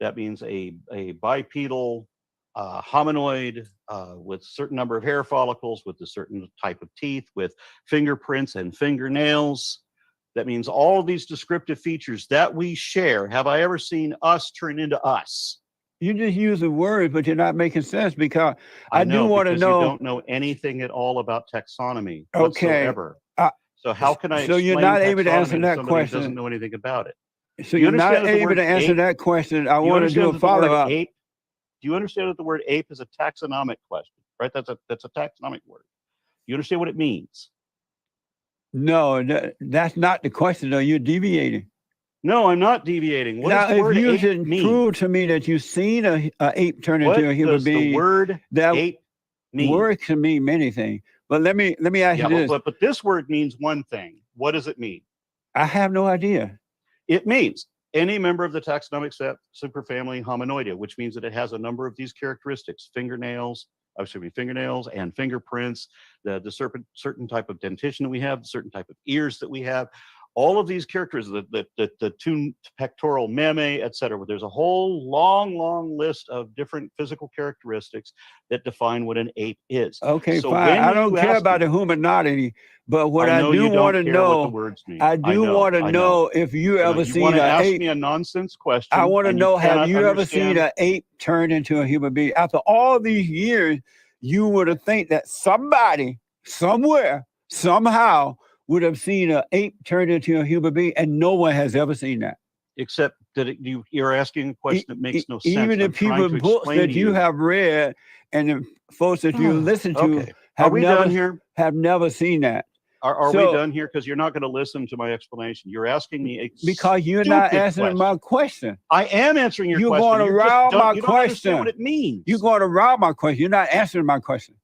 a bipedal hominoid with a certain number of hair follicles, with a certain type of teeth, with fingerprints and fingernails. That means all these descriptive features that we share. Have I ever seen us turn into us? You just use the words, but you're not making sense because I do want to know. You don't know anything at all about taxonomy whatsoever. So how can I? So you're not able to answer that question. Doesn't know anything about it. So you're not able to answer that question. I want to do a follow-up. Do you understand that the word ape is a taxonomic question? Right? That's a taxonomic word. You understand what it means? No, that's not the question, though. You're deviating. No, I'm not deviating. What does the word if you ape can mean? Prove to me that you've seen an ape turn into a human being. What does the word ape mean? Word can mean many things. But let me ask you this. But this word means one thing. What does it mean? I have no idea. It means any member of the taxonomic superfamily Hominoidea, which means that it has a number of these characteristics: fingernails and fingerprints, the certain type of dentition that we have, the certain type of ears that we have. All of these characteristics, the two pectoral mammae, etc. There's a whole long list of different physical characteristics that define what an ape is. Okay, so fine. I don't care about the humanity, but what I do want to know, I do want to know if you ever seen an ape. Ask me a nonsense question. I want to know, have you ever seen an ape turn into a human being? After all these years, you would have think that somebody, somewhere, somehow, would have seen an ape turn into a human being, and no one has ever seen that. Except that you're asking a question that makes no sense. Even the people books that you have read and the folks that you listen to have never seen that. Are we done here? Because you're not going to listen to my explanation. You're asking me because you're not answering my question. I am answering your question. You're going around my question. You don't understand what it means. You're going around my question. You're not answering my question.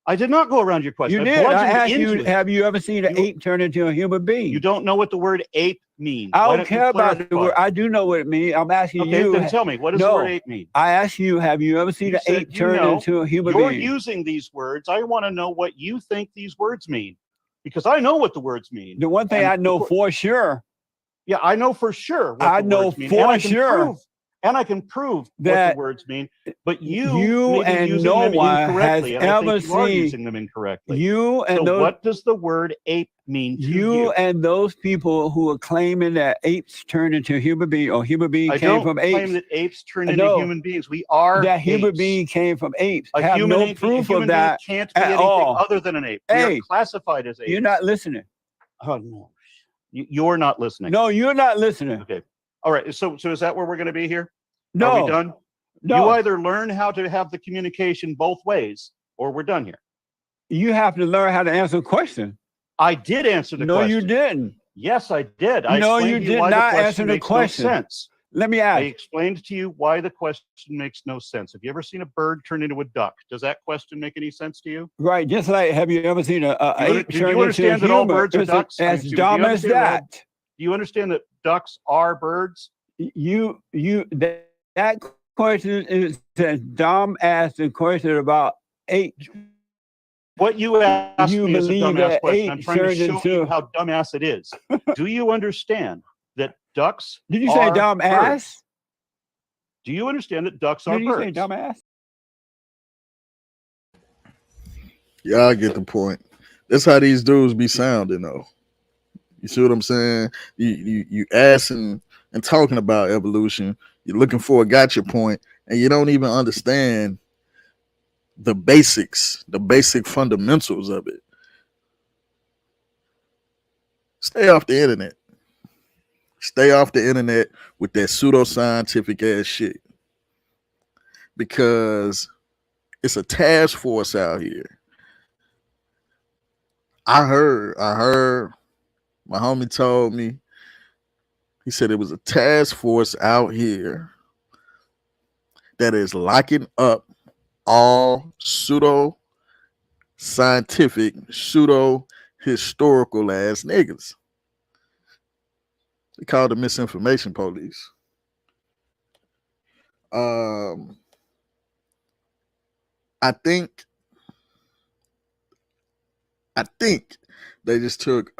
I did not go around your question. You did. I asked you, have you ever seen an ape turn into a human being? You don't know what the word ape means. I don't care about the word. I do know what it means. I'm asking you. Then tell me, what does the word ape mean? I asked you, have you ever seen an ape turn into a human being? You're using these words. I want to know what you think these words mean, because I know what the words mean. The one thing I know for sure. Yeah, I know for sure. I know for sure. And I can prove that what the words mean, but you and no one has ever seen using them incorrectly. What does the word ape mean to you? And those people who are claiming that apes turn into human being or human being came from apes. I don't claim that apes turn into human beings. We are that human being came from apes. I have no proof of that can't be anything other than an ape. We are classified as apes. You're not listening. Oh no, you're not listening. No, you're not listening. Okay. All right, so is that where we're going to be here? No. Are we done? No. You either learn how to have the communication both ways, or we're done here. You have to learn how to answer a question. I did answer the question. No, you didn't. Yes, I did. No, you did not answer the question. No sense. Let me ask. I explained to you why the question makes no sense. Have you ever seen a bird turn into a duck? Does that question make any sense to you? Right. Just like, have you ever seen an ape turn into a human? All birds are ducks? As dumb as that. Do you understand that ducks are birds? That question is as dumb as the question about apes What you asked You me is a believe dumbass that question. I'm ape trying to turned show you into- how dumbass it is. Do you understand that ducks Did you say are dumb birds? ass? Do you understand that ducks are Did you say birds? dumb ass? Yeah, I get the point. That's how these dudes be sounding, though. You see what I'm saying? You asking and talking about evolution. You're looking for a gotcha point, and you don't even understand the basics, the basic fundamentals of it. Stay off the internet. Stay off the internet with that pseudoscientific ass shit, because it's a task force out here. I heard my homie told me, he said it was a task force out here that is locking up all pseudo scientific, pseudo historical ass niggas. They call the misinformation police. I think they just took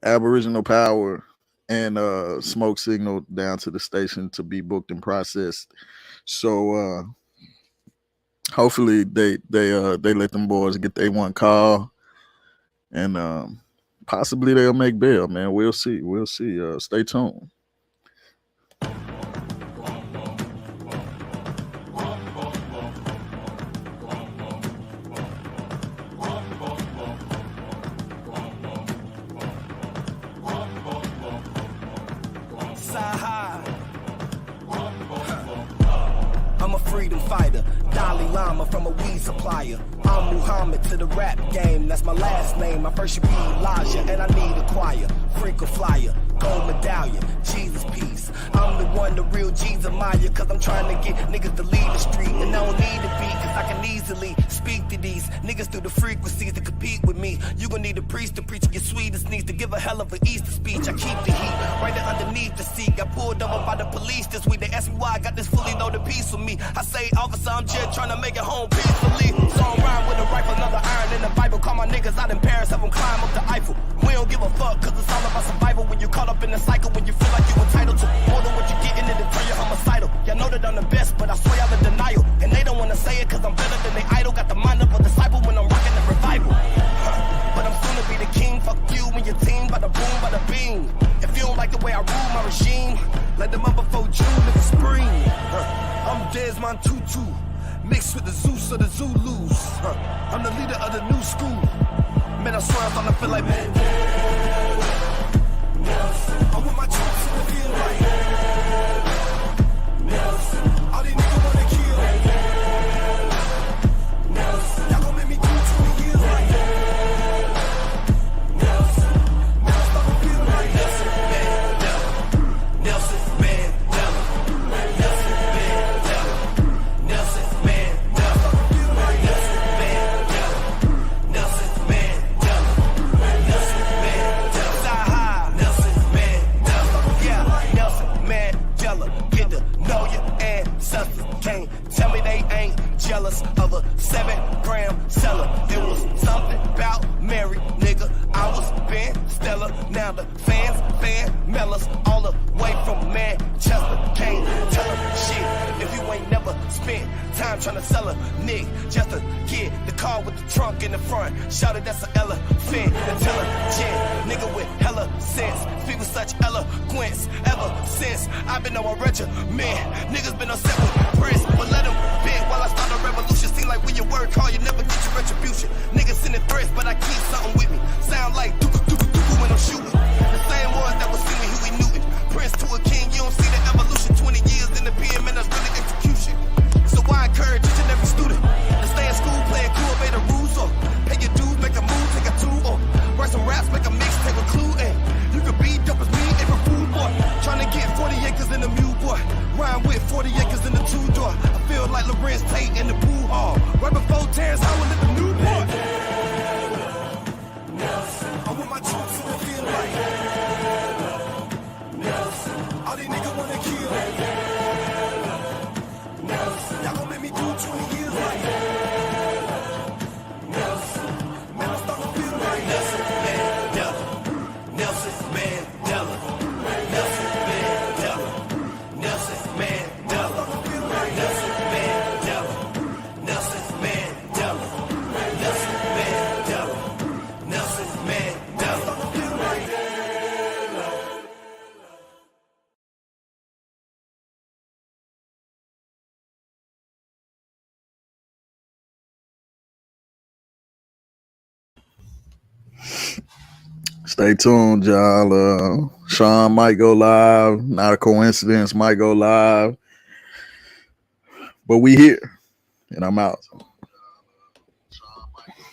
Aboriginal Power and Smoke Signal down to the station to be booked and processed. So hopefully they let them boys get their one call, and possibly they'll make bail, man. We'll see. Stay tuned. I'm a freedom fighter, Dalai Lama from a weed supplier. I'm Muhammad to the rap game, that's my last name. My first should be Elijah, and I need a choir. Freak a flyer, gold medallion, Jesus peace. I'm the one, the real Jesus Maya, cause I'm trying to get niggas to leave the street. And I don't need to be, cause I can easily speak to these niggas through the frequencies to compete with me. You gon' need a priest to preach your sweetest needs, to give a hell of an Easter speech. I keep the heat right there underneath the seat. Got pulled over by the police this week. They asked me why I got this fully loaded piece with me. I say, officer, I'm just trying to make it home peacefully. So I'm riding with a rifle, another iron in the Bible. Call my niggas out in Paris, have them climb up the Eiffel. We don't give a fuck, cause it's all about survival. When you're caught up in the cycle, when you feel like you're entitled to more than what you're getting, it'll turn you homicidal. Y'all know that I'm the best, but I swear y'all in denial. And they don't wanna say it, cause I'm better than they idol. Got the mind of a disciple when I'm rocking the revival. But I'm soon to be the king, fuck you and your team, bada boom, bada bing. If you don't like the way I rule my regime, let them up before June in the spring. I'm Desmond Tutu, mixed with the Zeus of the Zulus. I'm the leader of the new school. Man, I swear I'm starting to feel like Mandela. I want my troops in the field like Nelson. All these niggas wanna kill. Nelson. Y'all gon' make me do 20 years like Nelson. Nelson, I feel like Nelson Mandela. Nelson Mandela. Nelson Mandela. Nelson Mandela. Nelson Mandela. Nelson Mandela. Nelson Mandela. Side Nelson Mandela. Yeah, Nelson Mandela. Get to know your ancestors. Can't tell me they ain't jealous of a 7-gram seller. It was something about Mary, nigga. I was Ben Stella. Now the fans mail us all the way from Manchester. Can't tell them shit if you ain't never spent time trying to sell a nick just to get the car with the trunk in the front. Shout it, that's an elephant. Intelligent nigga with hella sense. Speak with such eloquence. Ever since I've been on a regiment, niggas been upset with Prince, but let them bend while I start a revolution. Seem like when you work hard, you never get your retribution. Niggas sending threats, but I keep something with me. Sound like doo-doo-doo-doo when I'm shooting. The same ones that was singing Huey Newton. Prince to a king, you don't see the evolution. 20 years in the PM, and that's really execution. So I encourage each and every student to stay in school, play it cool, obey the rules, or pay your dues, make a move, take a tool, or write some raps, make a mix, take a clue, and you could be dope as me, every food boy. Trying to get 40 acres in the mule boy. Rhyme with 40 acres in the two-door. I feel like Lorenz Tate in the pool hall. Right before Terrence Howard at the Newport. Stay tuned, y'all. Sean might go live. Not a coincidence, might go live. But we here, and I'm out.